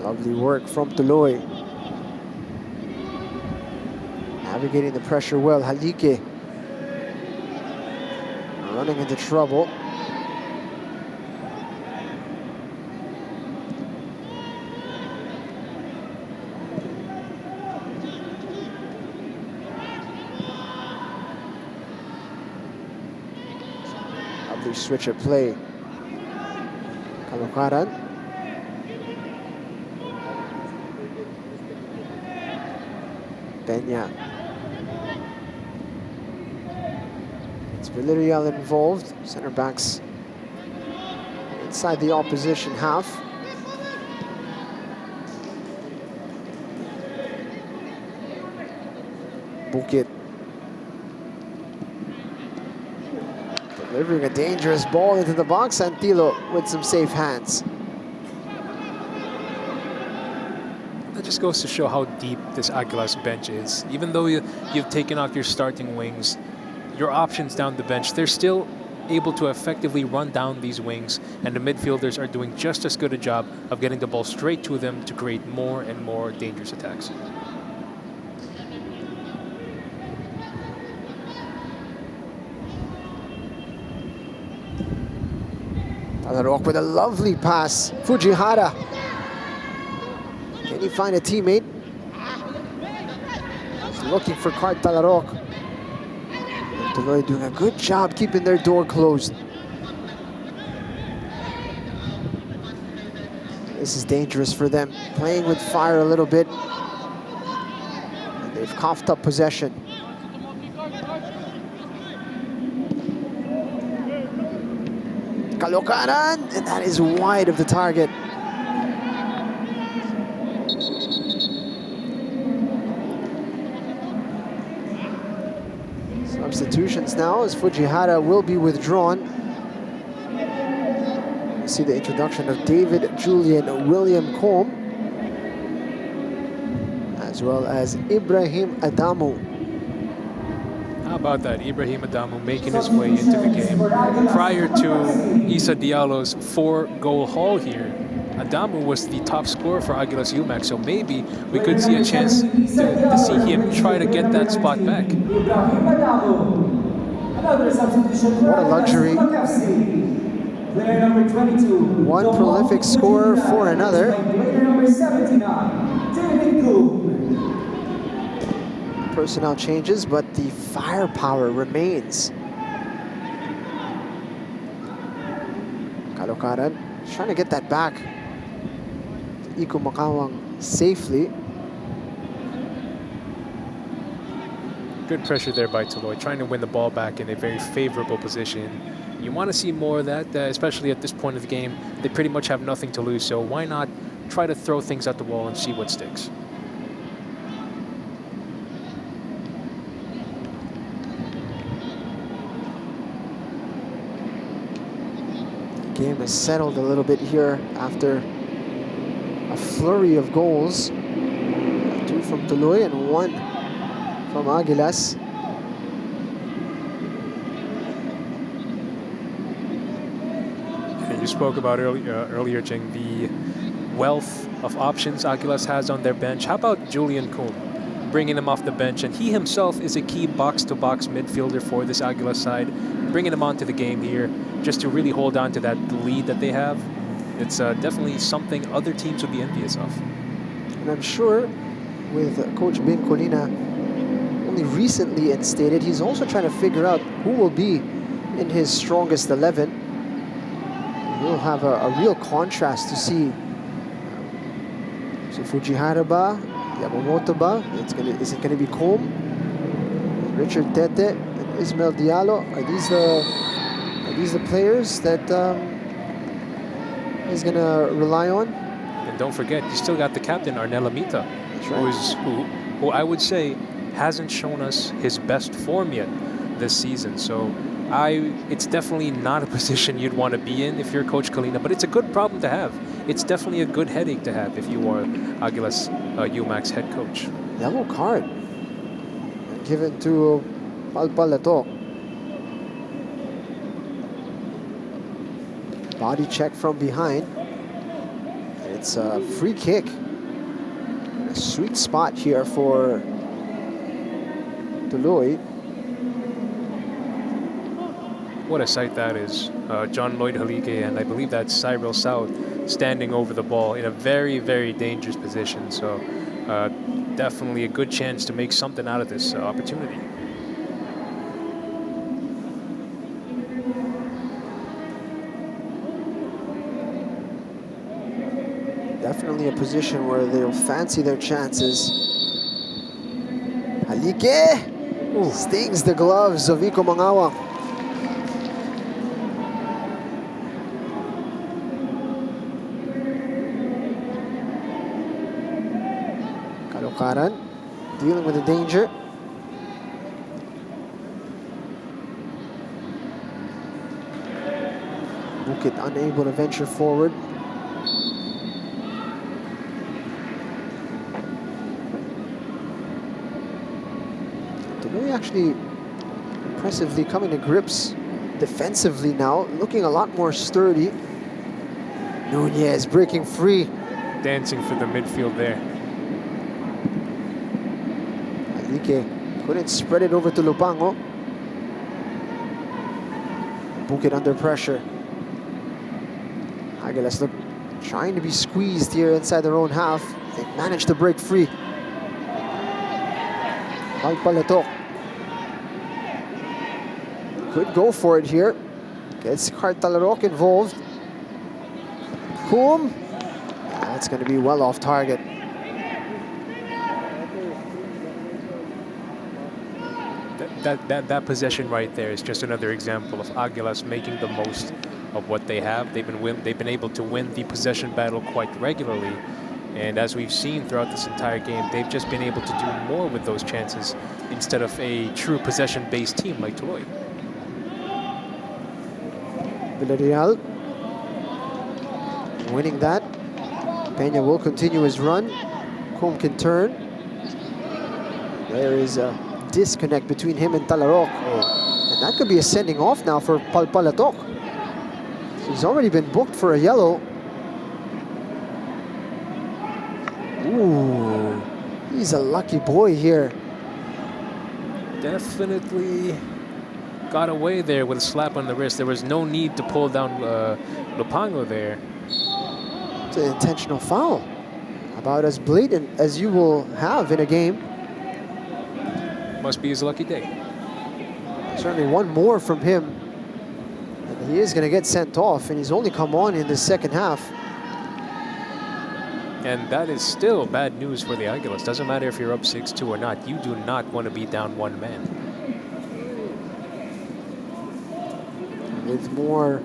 Lovely work from Tuloy. Navigating the pressure well. Halike running into trouble. Lovely switch of play. Caloocaran. Peña. It's Villarreal involved. Center backs inside the opposition half. Bukit delivering a dangerous ball into the box. Antilo with some safe hands. That just goes to show how deep this Aguilas bench is. Even though you've taken off your starting wings, your options down the bench, they're still able to effectively run down these wings, and the midfielders are doing just as good a job of getting the ball straight to them to create more and more dangerous attacks. Talaroc with a lovely pass. Fujihara. Can he find a teammate? He's looking for Cart Talaroc. Tuloy doing a good job keeping their door closed. This is dangerous for them. Playing with fire a little bit. And they've coughed up possession. Caloocaran, and that is wide of the target. Substitutions now as Fujihara will be withdrawn. You see the introduction of David Julian William Combe, as well as Ibrahim Adamu. How about that? Ibrahim Adamu making his way into the game. Prior to Issa Diallo's 4-goal haul here, Adamu was the top scorer for Aguilas Umak, so maybe we could see a chance to see him try to get that spot back. What a luxury. One prolific scorer for another. Personnel changes, but the firepower remains. Caloocaran trying to get that back. Iko Makawang safely. Good pressure there by Tuloy, trying to win the ball back in a very favorable position. You want to see more of that, especially at this point of the game. They pretty much have nothing to lose, so why not try to throw things at the wall and see what sticks. The game has settled a little bit here after a flurry of goals. 2 from Tuloy and 1 from Aguilas. And you spoke about earlier, Jing, the wealth of options Aguilas has on their bench. How about Julian Combe? bringing him off the bench, and he himself is a key box-to-box midfielder for this Aguilas side. Bringing him onto the game here just to really hold on to that lead that they have. It's definitely something other teams would be envious of. And I'm sure with Coach Ben Colina only recently instated, he's also trying to figure out who will be in his strongest 11. We'll have a real contrast to see. So Fujihara ba, Yamamoto ba? Is it gonna be Combe, Richard Tete, and Ismael Diallo? Are these the players that he's gonna rely on? And don't forget, you still got the captain, Arnel Amita, right. who I would say hasn't shown us his best form yet this season. So it's definitely not a position you'd want to be in if you're Coach Colina, but it's a good problem to have. It's definitely a good headache to have if you are Aguilas Umak's head coach. Yellow card given to Palpalato. Body check from behind. It's a free kick. A sweet spot here for Tuloy. What a sight that is. John Lloyd Halige, and I believe that's Cyril South standing over the ball in a very, very dangerous position. So definitely a good chance to make something out of this opportunity. Definitely a position where they'll fancy their chances. Halige stings the gloves of Iko Mangawa. Kalokaran dealing with the danger. Bukit unable to venture forward. Tuloy actually impressively coming to grips defensively now, looking a lot more sturdy. Nunez breaking free. Dancing for the midfield there. Alike couldn't spread it over to Lupango. Bukit under pressure. Aguilas look trying to be squeezed here inside their own half. They managed to break free. Palpalato could go for it here. Gets Cartalarok involved. Boom. That's going to be well off target. That possession right there is just another example of Aguilas making the most of what they have. They've been able to win the possession battle quite regularly, and as we've seen throughout this entire game, they've just been able to do more with those chances instead of a true possession-based team like Tuloy. Villarreal winning that. Peña will continue his run. Combe can turn. There is a disconnect between him and Talarok. And that could be a sending off now for Palpalatok. He's already been booked for a yellow. Ooh, he's a lucky boy here. Definitely got away there with a slap on the wrist. There was no need to pull down Lupango there. It's an intentional foul. About as blatant as you will have in a game. Must be his lucky day. Certainly one more from him. And he is going to get sent off, and he's only come on in the second half. And that is still bad news for the Aguilas. Doesn't matter if you're up 6-2 or not. You do not want to be down one man. With more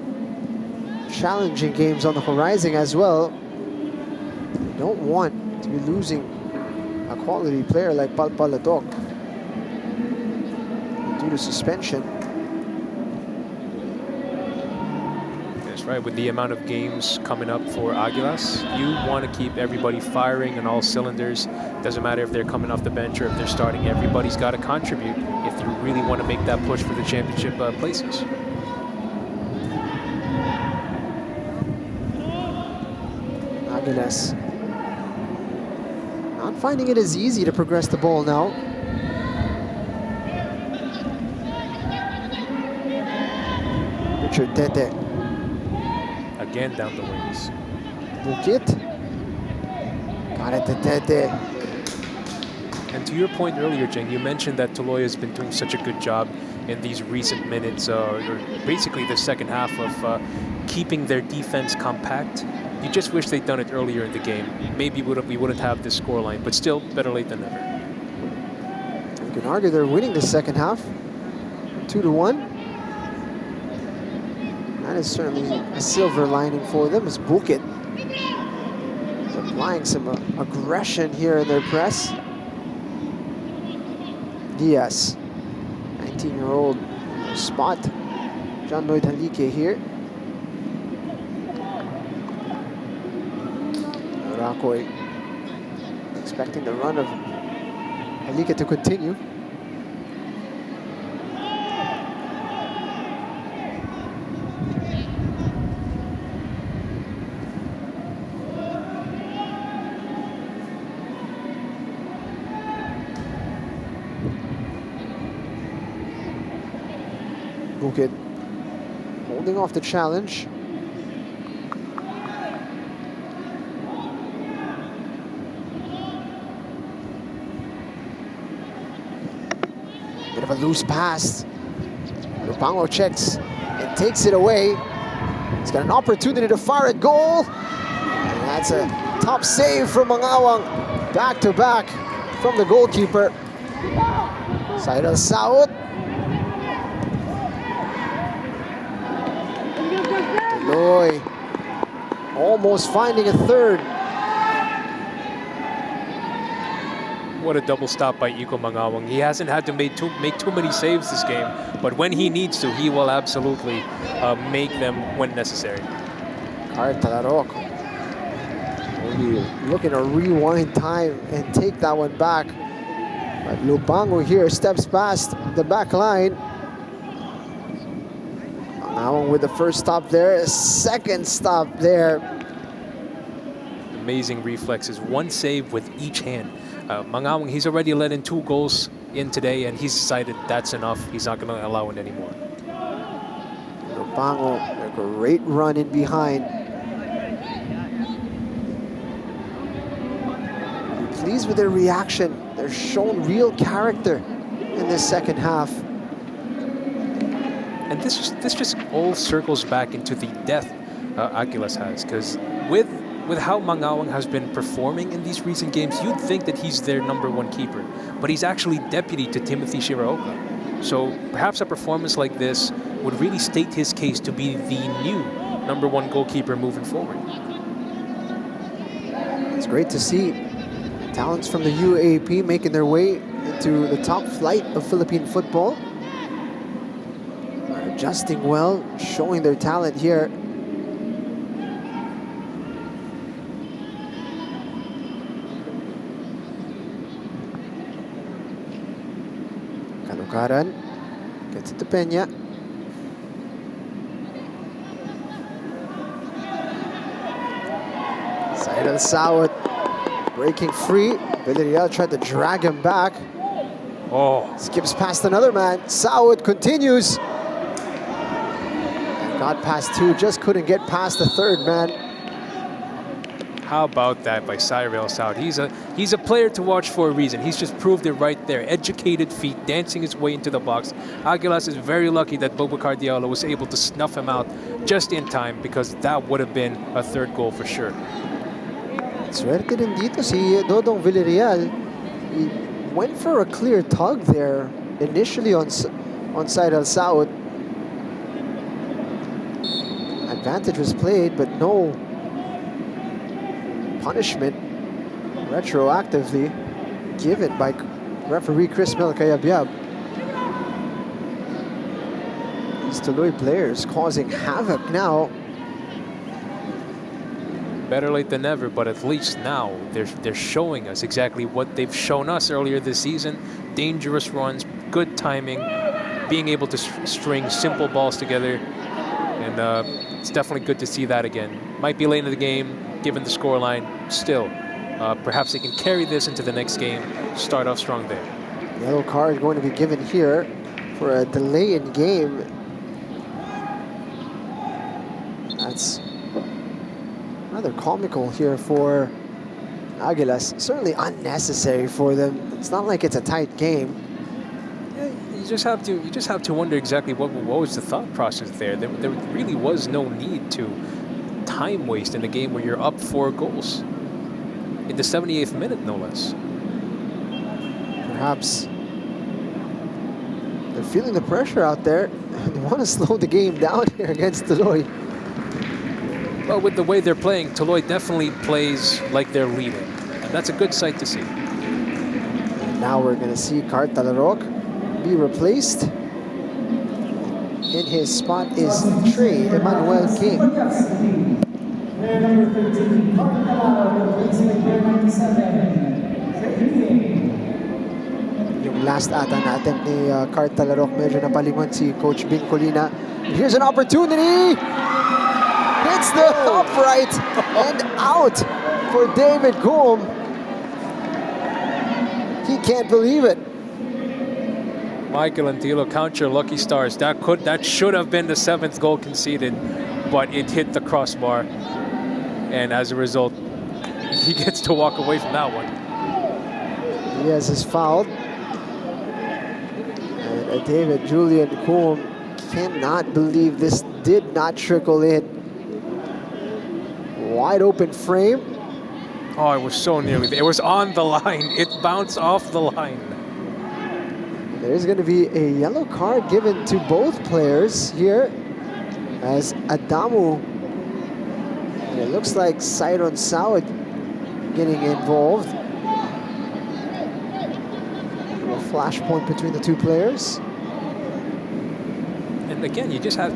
challenging games on the horizon as well, you don't want to be losing a quality player like Palpalatok due to suspension. That's right. With the amount of games coming up for Aguilas, you want to keep everybody firing on all cylinders. Doesn't matter if they're coming off the bench or if they're starting. Everybody's got to contribute if you really want to make that push for the championship places. Aguilas not Not finding it as easy to progress the ball now. Richard Tete. Again down the wings. Bukit. Got it to Tete. And to your point earlier, Jing, you mentioned that Tuloy has been doing such a good job in these recent minutes, or basically the second half, of keeping their defense compact. You just wish they'd done it earlier in the game. Maybe we wouldn't have this scoreline, but still, better late than never. You can argue they're winning the second half, 2-1. That is certainly a silver lining for them, as Bukit is applying some aggression here in their press. Diaz, 19-year-old spot. John Lloyd Halike here. Rakoy expecting the run of Halike to continue. Bukit holding off the challenge. Bit of a loose pass. Lupango checks and takes it away. He's got an opportunity to fire at goal. And that's a top save from Mangawang. Back to back from the goalkeeper. Saidal Saud. Tuloy almost finding a third. What a double stop by Iko Mangawang. He hasn't had to make too many saves this game, but when he needs to, he will absolutely make them when necessary. Card Talarok. Maybe looking to rewind time and take that one back. But Lupango here steps past the back line. Mangawang with the first stop there, a second stop there. Amazing reflexes, one save with each hand. Mangawang, he's already let in 2 goals in today, and he's decided that's enough. He's not going to allow it anymore. Lupango, a great run in behind. Pleased with their reaction. They're shown real character in this second half. And this just all circles back into the depth Aguilas has, because with how Mangawang has been performing in these recent games, you'd think that he's their #1 keeper, but he's actually deputy to Timothy Shiraoka. So perhaps a performance like this would really state his case to be the new #1 goalkeeper moving forward. It's great to see talents from the UAP making their way into the top flight of Philippine football. They're adjusting well, showing their talent here. Karan gets it to Peña. Saidal Saud breaking free. Villarreal tried to drag him back. Oh, Skips past another man. Saud continues. And got past 2, just couldn't get past the third man. how about that by Cyril Saud? He's a player to watch for a reason. He's just proved it right there. Educated feet, dancing his way into the box. Aguilas is very lucky that Bobacar Diallo was able to snuff him out just in time, because that would have been a 3rd goal for sure. Suerte din dito si Dodong Villarreal. He went for a clear tug there initially on Saidal Saud. Advantage was played, but no punishment retroactively given by referee Chris Melcayabyab. These Tuloy players causing havoc now. Better late than never, but at least now they're showing us exactly what they've shown us earlier this season. Dangerous runs, good timing, being able to string simple balls together. And it's definitely good to see that again. Might be late in the game, given the scoreline, still perhaps they can carry this into the next game, start off strong there. Yellow card going to be given here for a delay in game. That's rather comical here for Aguilas. Certainly unnecessary for them. It's not like it's a tight game. Yeah, you just have to wonder exactly what was the thought process there. There really was no need to time waste in a game where you're up 4 goals in the 78th minute, no less. Perhaps they're feeling the pressure out there and they want to slow the game down here against Tuloy. Well, with the way they're playing, Tuloy definitely plays like they're leading, and that's a good sight to see. And now we're going to see Cart Talarok be replaced. In his spot is Trey Emmanuel King. Player number 13, Vod Tuloy, replacing player 97, Trey. Yung last ata na attempt ni Cart Talarok, medyo napalingon si Coach Bing Colina. And here's an opportunity! Hits the upright and out for David Goom. He can't believe it. Michael Antilo, count your lucky stars. That should have been the 7th goal conceded, but it hit the crossbar, and as a result, he gets to walk away from that one. Diaz is fouled, and David Julian Goom cannot believe this did not trickle in. Wide open frame. Oh, it was so nearly there. It was on the line. It bounced off the line. There's going to be a yellow card given to both players here as Adamu, and it looks like Siron Saud getting involved. A flashpoint between the two players. And again, you just have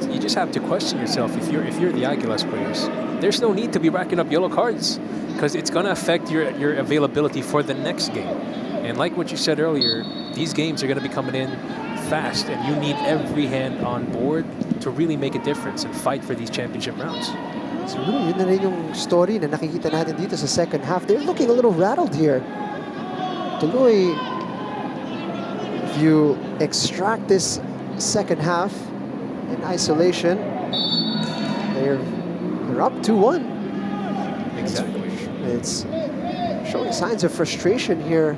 to question yourself if you're the Aguilas players. There's no need to be racking up yellow cards because it's going to affect your availability for the next game. And like what you said earlier, these games are going to be coming in fast, and you need every hand on board to really make a difference and fight for these championship rounds. Siguro yun na rin yung story na nakikita natin dito sa second half. They're looking a little rattled here. Tuloy, if you extract this second half in isolation, they're up 2-1. Exactly. It's showing signs of frustration here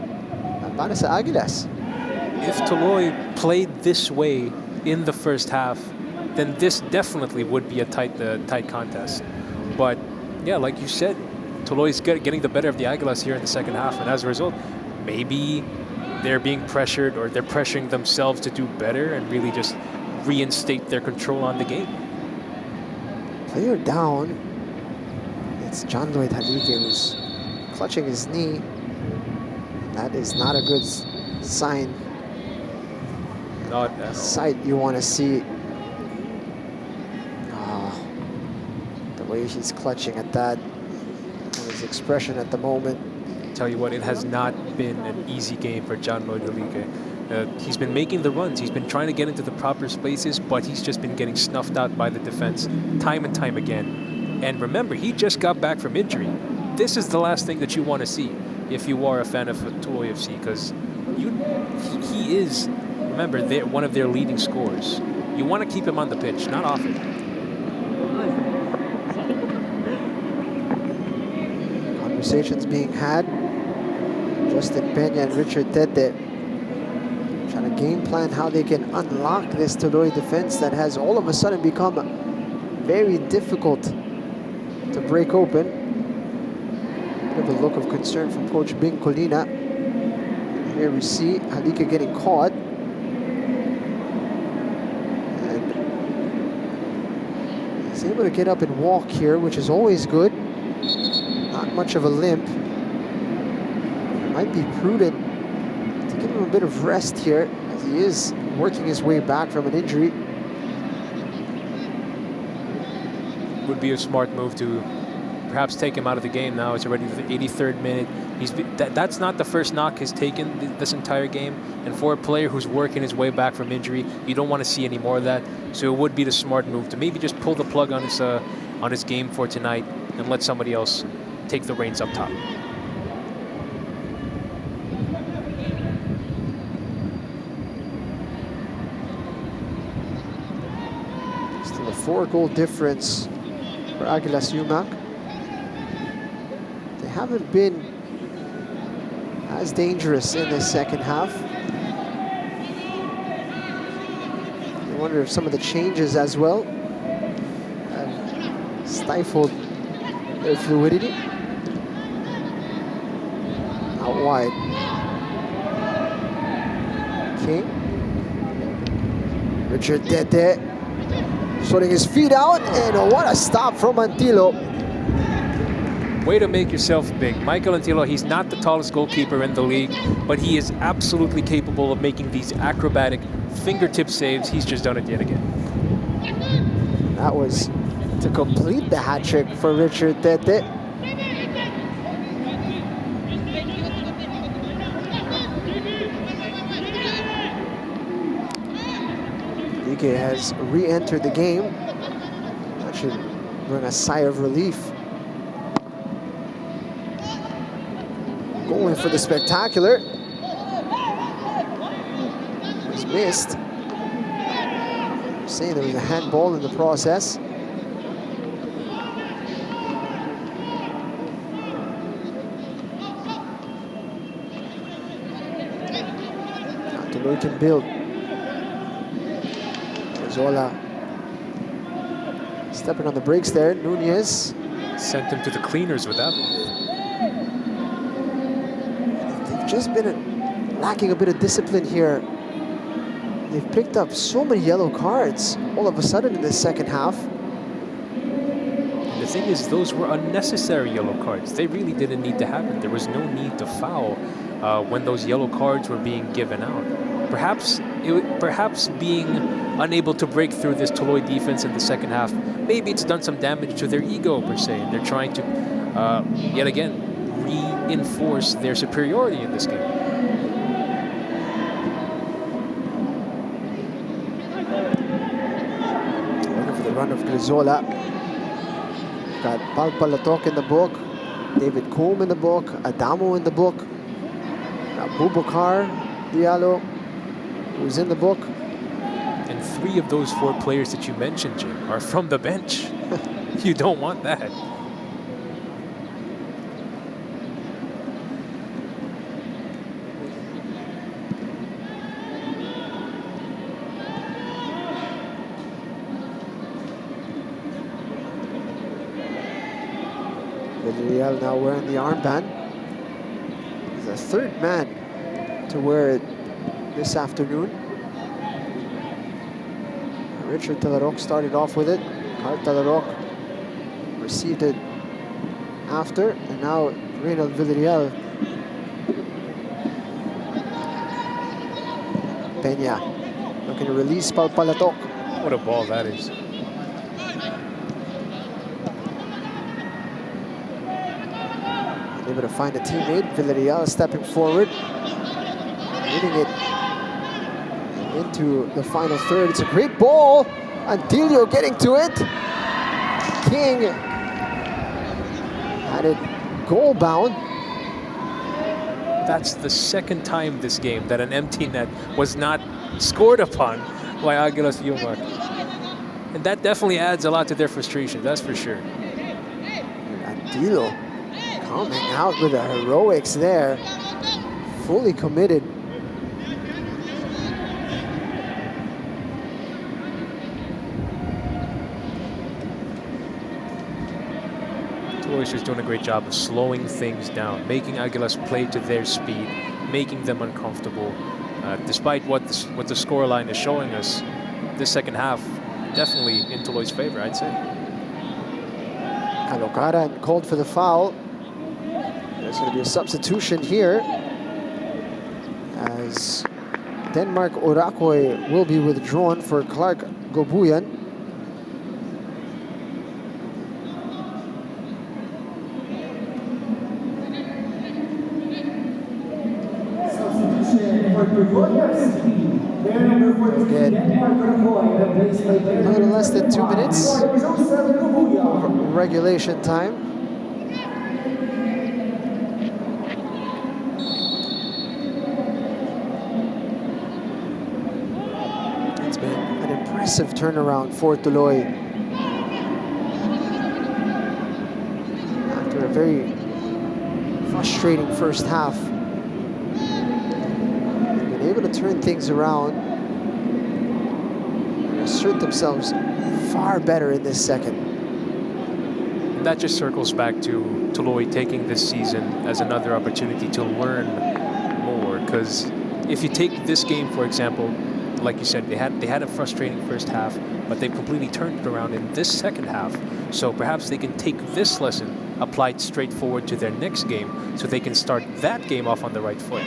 para sa Aguilas. If Tuloy played this way in the first half, then this definitely would be a tight contest. But yeah, like you said, Tuloy's getting the better of the Aguilas here in the second half, and as a result, maybe they're being pressured or they're pressuring themselves to do better and really just reinstate their control on the game. Player down. It's John Lloyd Halique who's clutching his knee. That is not a good sign. Not at all. Sight you want to see. The way he's clutching at that, and his expression at the moment. Tell you what, it has not been an easy game for John Lloyd Halique. He's been making the runs. He's been trying to get into the proper spaces, but he's just been getting snuffed out by the defense time and time again. And remember, he just got back from injury. This is the last thing that you want to see if you are a fan of Tuloy FC, because he is, remember, they're one of their leading scorers. You want to keep him on the pitch, not off it. Conversations being had. Justin Peña and Richard Tete trying to game plan how they can unlock this Tuloy defense that has all of a sudden become very difficult to break open. Bit of a look of concern from Coach Bing Colina. Here we see Halique getting caught. And he's able to get up and walk here, which is always good. Not much of a limp. Might be prudent to give him a bit of rest here, as he is working his way back from an injury. Would be a smart move to perhaps take him out of the game now. It's already the 83rd minute. That's not the first knock he's taken this entire game. And for a player who's working his way back from injury, you don't want to see any more of that. So it would be the smart move to maybe just pull the plug on his game for tonight and let somebody else take the reins up top. Still a 4-goal difference for Aguilas Umak. They haven't been as dangerous in the second half. I wonder if some of the changes as well have stifled their fluidity. Out wide. King. Richard Tete sorting his feet out, and what a stop from Antilo. Way to make yourself big. Michael Antilo, he's not the tallest goalkeeper in the league, but he is absolutely capable of making these acrobatic fingertip saves. He's just done it yet again. That was to complete the hat trick for Richard Tete. DK has re-entered the game. That should bring a sigh of relief. Going for the spectacular. It was missed. Saying there was a handball in the process. Now Tuloy can build. Zola stepping on the brakes there. Nunez sent him to the cleaners with that one. They've just been lacking a bit of discipline here. They've picked up so many yellow cards all of a sudden in the second half. The thing is, those were unnecessary yellow cards. They really didn't need to happen. There was no need to foul when those yellow cards were being given out. Perhaps being unable to break through this Tuloy defense in the second half, maybe it's done some damage to their ego per se, and they're trying to yet again reinforce their superiority in this game. Looking for the run of Grizola. Got Palpalatok in the book, David Combe in the book, Adamo in the book, Abubakar Diallo, who's in the book. And 3 of those 4 players that you mentioned, Jim, are from the bench. You don't want that. Villarreal now wearing the armband. He's the 3rd man to wear it this afternoon. Richard Talarok started off with it. Carl Talarok received it after, and now Reynald Villarreal. Peña looking to release Palpalatok. What a ball that is. Able to find a teammate. Villarreal stepping forward, hitting it into the final third. It's a great ball. Antilio getting to it. King had it goal bound. That's the 2nd time this game that an empty net was not scored upon by Aguilas Umak. And that definitely adds a lot to their frustration, that's for sure. Antilio coming out with the heroics there. Fully committed. Tuloy's just doing a great job of slowing things down, making Aguilas play to their speed, making them uncomfortable. Despite what the scoreline is showing us, this second half definitely in Tuloy's favor, I'd say. Calocada called for the foul. There's going to be a substitution here, as Denmark Orakoy will be withdrawn for Clark Gobuyan. Again, a little less than 2 minutes regulation time. impressive turnaround for Tuloy. After a very frustrating first half, they've been able to turn things around and assert themselves far better in this second. And that just circles back to Tuloy taking this season as another opportunity to learn more. Because if you take this game, for example, like you said, they had a frustrating first half, but they completely turned it around in this second half. So perhaps they can take this lesson, apply it straightforward to their next game, so they can start that game off on the right foot.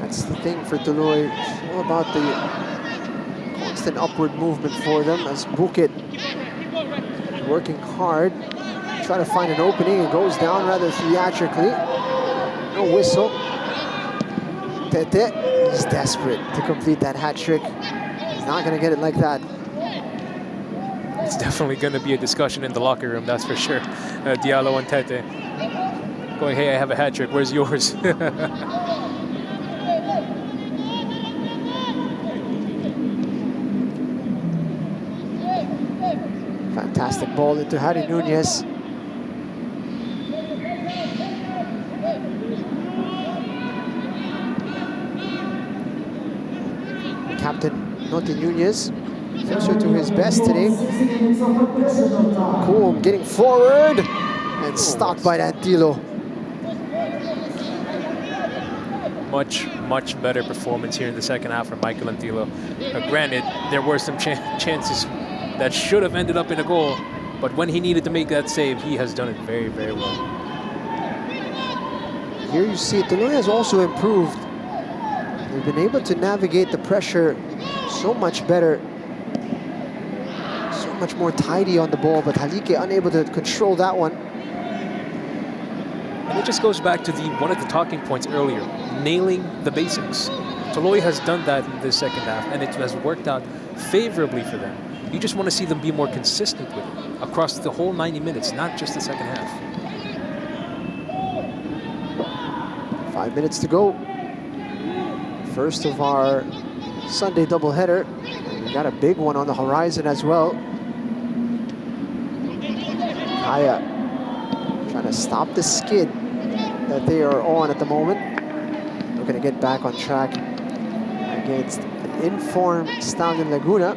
That's the thing for Tuloy. It's all about the constant upward movement for them as Bukit is working hard, trying to find an opening. It goes down rather theatrically. No whistle. Tete is desperate to complete that hat trick. He's not going to get it like that. It's definitely going to be a discussion in the locker room, that's for sure. Diallo and Tete going, hey, I have a hat trick, where's yours? Fantastic ball into Harry Nunez. Captain Noti Nunez, closer to his best today. Cool, getting forward and stopped by Antilo. Much better performance here in the second half for Michael Antilo. Granted, there were some chances that should have ended up in a goal, but when he needed to make that save, he has done it very, very well. Here you see Tuloy has also improved. They've been able to navigate the pressure so much better, so much more tidy on the ball, but Halike unable to control that one. And it just goes back to one of the talking points earlier, nailing the basics. Tuloy has done that in this second half, and it has worked out favorably for them. You just want to see them be more consistent with it across the whole 90 minutes, not just the second half. 5 minutes to go. First of our Sunday doubleheader. We got a big one on the horizon as well. Kaya trying to stop the skid that they are on at the moment. Looking to get back on track against an informed Stallion Laguna.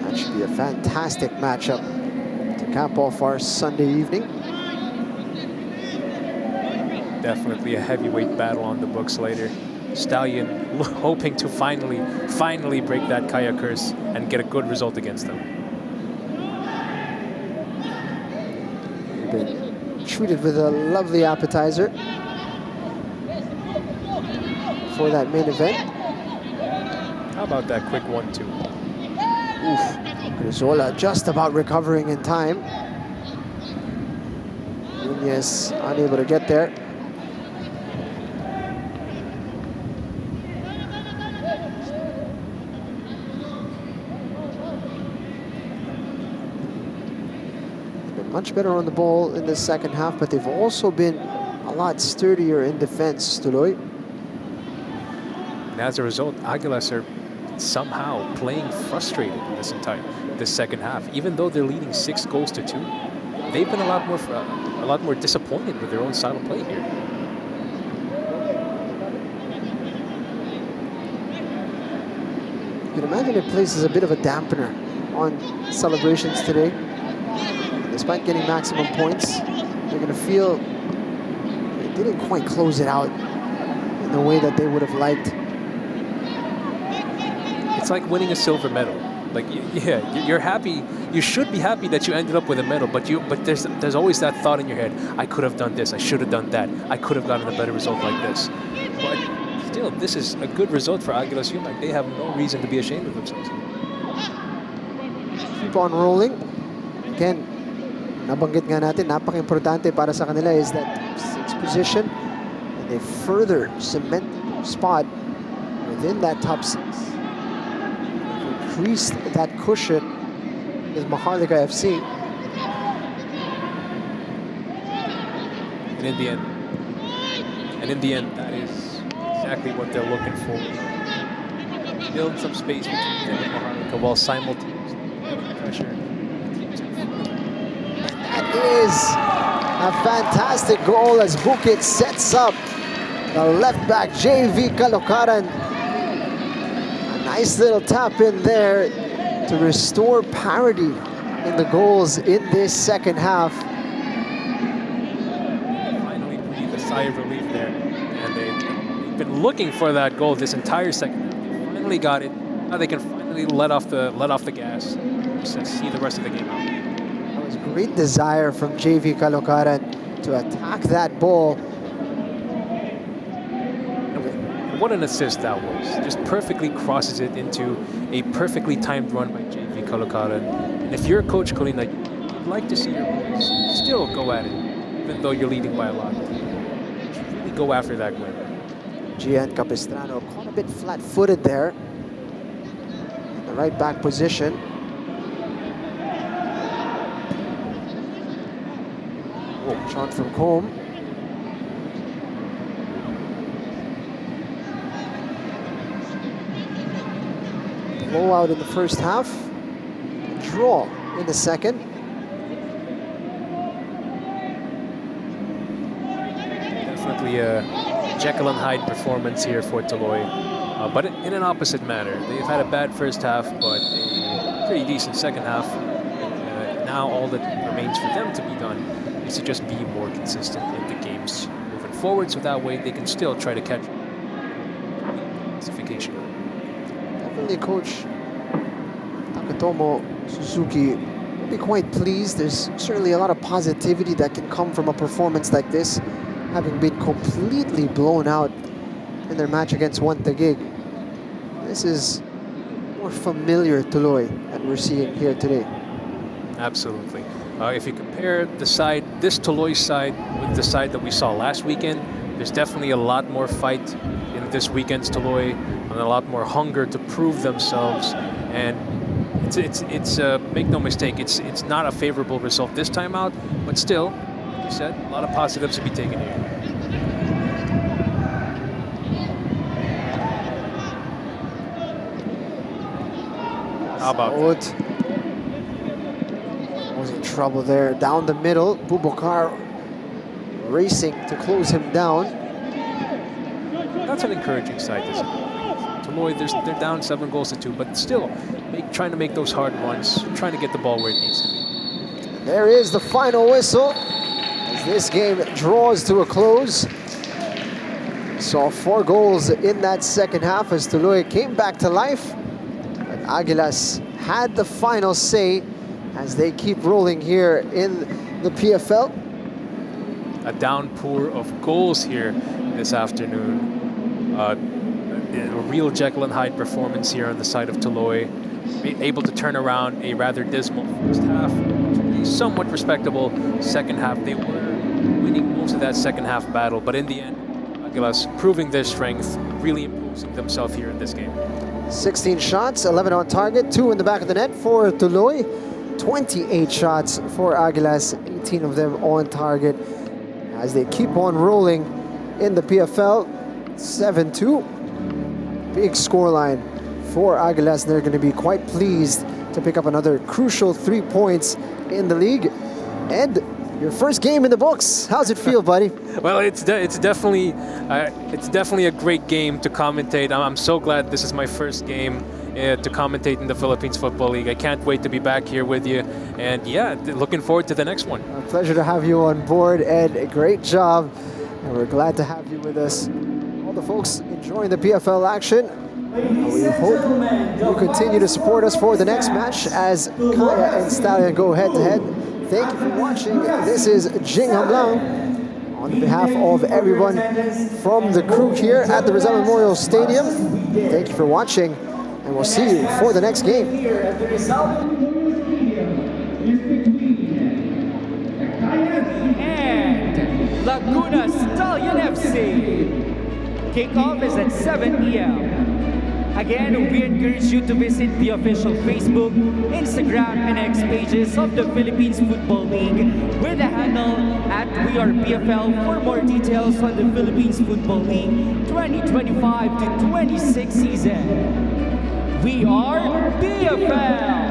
That should be a fantastic matchup to cap off our Sunday evening. Definitely a heavyweight battle on the books later. Stallion hoping to finally break that Kaya curse and get a good result against them. They've been treated with a lovely appetizer for that main event. How about that quick 1-2? Oof. Grizola just about recovering in time. Nunez unable to get there. Much better on the ball in the second half, but they've also been a lot sturdier in defense, Tuloy. And as a result, Aguilas are somehow playing frustrated in this second half. Even though they're leading 6 goals to 2, they've been a lot more disappointed with their own style of play here. You can imagine it places a bit of a dampener on celebrations today. Despite getting maximum points, they're going to feel they didn't quite close it out in the way that they would have liked. It's like winning a silver medal. Like, yeah, you're happy. You should be happy that you ended up with a medal, but there's always that thought in your head, I could have done this, I should have done that, I could have gotten a better result like this. But still, this is a good result for Aguilas Umak. They have no reason to be ashamed of themselves. Keep on rolling. Again, nabanggit nga natin, napaka-importante para sa kanila is that 6th position, and they further cement their spot within that top 6. They've increased that cushion with Maharlika FC. And And in the end, that is exactly what they're looking for. Build some space between them and Maharlika while simultaneously having pressure. That is a fantastic goal as Bukit sets up the left back JV Caloocaran. A nice little tap in there to restore parity in the goals in this second half. Finally breathe a sigh of relief there, and they've been looking for that goal this entire second half. They finally got it. Now they can finally let off the gas. Just see the rest of the game out. That was great desire from JV Caloocaran to attack that ball. And what an assist that was. Just perfectly crosses it into a perfectly timed run by JV Caloocaran. And if you're Coach Colina, you'd like to see your boys still go at it, even though you're leading by a lot. Really go after that win. Gian Capistrano caught a bit flat-footed there. In the right back position. Oh, shot from Combe. Blowout in the first half. Draw in the second. Definitely a Jekyll and Hyde performance here for Tuloy, but in an opposite manner. They've had a bad first half, but a pretty decent second half. Now all that remains for them to be done is to just be more consistent in the games moving forward, so that way they can still try to catch classification. Definitely Coach Takatomo Suzuki will be quite pleased. There's certainly a lot of positivity that can come from a performance like this, having been completely blown out in their match against One Taguig. This is more familiar Tuloy that we're seeing here today. Absolutely. If you compare this Tuloy side with the side that we saw last weekend, there's definitely a lot more fight in this weekend's Tuloy, and a lot more hunger to prove themselves. And it's make no mistake, it's not a favorable result this time out, but still, like you said, a lot of positives to be taken here. How about that? Was in trouble there. Down the middle, Bubakar racing to close him down. That's an encouraging side to see. Tuloy, they're down 7-2, but still trying to make those hard runs, trying to get the ball where it needs to be. There is the final whistle as this game draws to a close. Saw 4 goals in that second half as Tuloy came back to life. But Aguilas had the final say as they keep rolling here in the PFL. A downpour of goals here this afternoon. A real Jekyll and Hyde performance here on the side of Tuloy. Able to turn around a rather dismal first half to a somewhat respectable second half. They were winning most of that second half battle, but in the end, Aguilas proving their strength, really imposing themselves here in this game. 16 shots, 11 on target, 2 in the back of the net for Tuloy. 28 shots for Aguilas, 18 of them on target as they keep on rolling in the PFL. 7-2. Big scoreline for Aguilas. They're going to be quite pleased to pick up another crucial 3 points in the league. And your first game in the books. How's it feel, buddy? Well, it's definitely a great game to commentate. I'm so glad this is my first game to commentate in the Philippines Football League. I can't wait to be back here with you. And yeah, looking forward to the next one. A pleasure to have you on board, Ed. A great job. And we're glad to have you with us. All the folks enjoying the PFL action. We hope you continue to support us for the next match as Kaya and Stallion go head-to-head. Thank you for watching. This is Jing Hamlang on behalf of everyone from the crew here at the Rizal Memorial Stadium. Thank you for watching, and we'll see you for the next game. And Laguna Stallion FC. Kickoff is at 7 p.m. Again, we encourage you to visit the official Facebook, Instagram, and X pages of the Philippines Football League with the handle at WeArePFL for more details on the Philippines Football League 2025 to 26 season. We are PFL!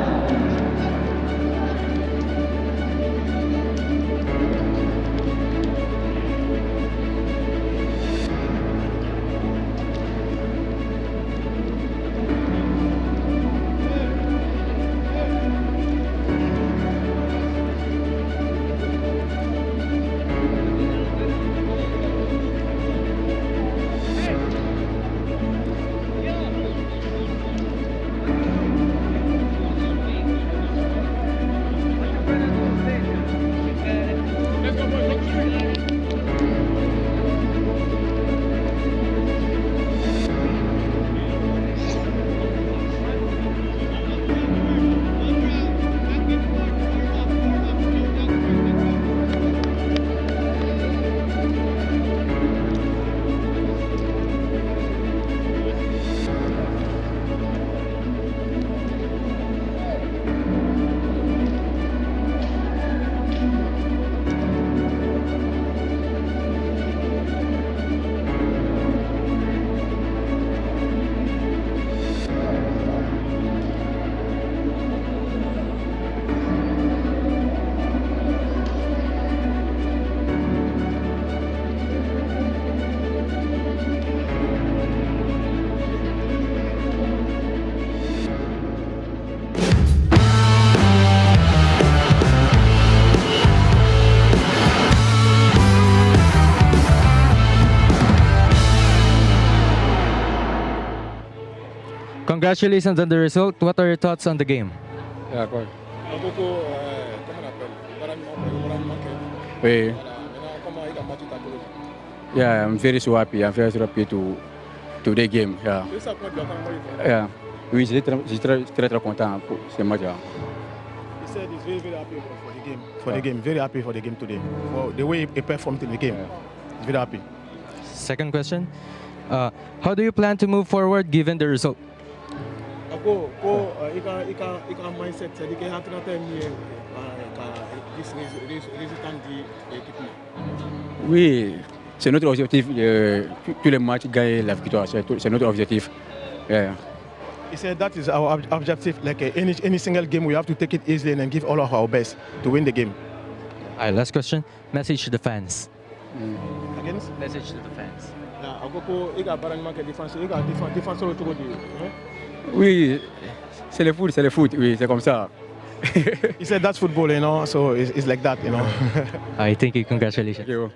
Congratulations on the result. What are your thoughts on the game? Yeah, quoi. Comment on appelle Baran Market. Oui. Voilà. Maintenant, comment il a battu ta club? Yeah, I'm very so happy. I'm very so happy to the game. Yeah. C'est ça point de la campagne. Yeah. Oui, très content pour ce match. Yeah. He said he's very, very happy for the game. For the game, very happy for the game today. For the way he performed in the game. He's very happy. Second question. How do you plan to move forward given the result? Il a un mindset, c'est-à-dire qu'il a un résultat de l'équipement. Oui, c'est notre objectif. Tous les matchs, gagner la victoire. C'est notre objectif. Yeah. He said that is our objective. Like any single game, we have to take it easily and give all of our best to win the game. All right, last question. Message to the fans. Against? Message to the fans. Il a Baran Market défense. Il a défenseur autour de. Oui, c'est le foot. Oui, c'est comme ça. He said that's football, you know. So it's like that, you know. I thank you. Congratulations. Thank you.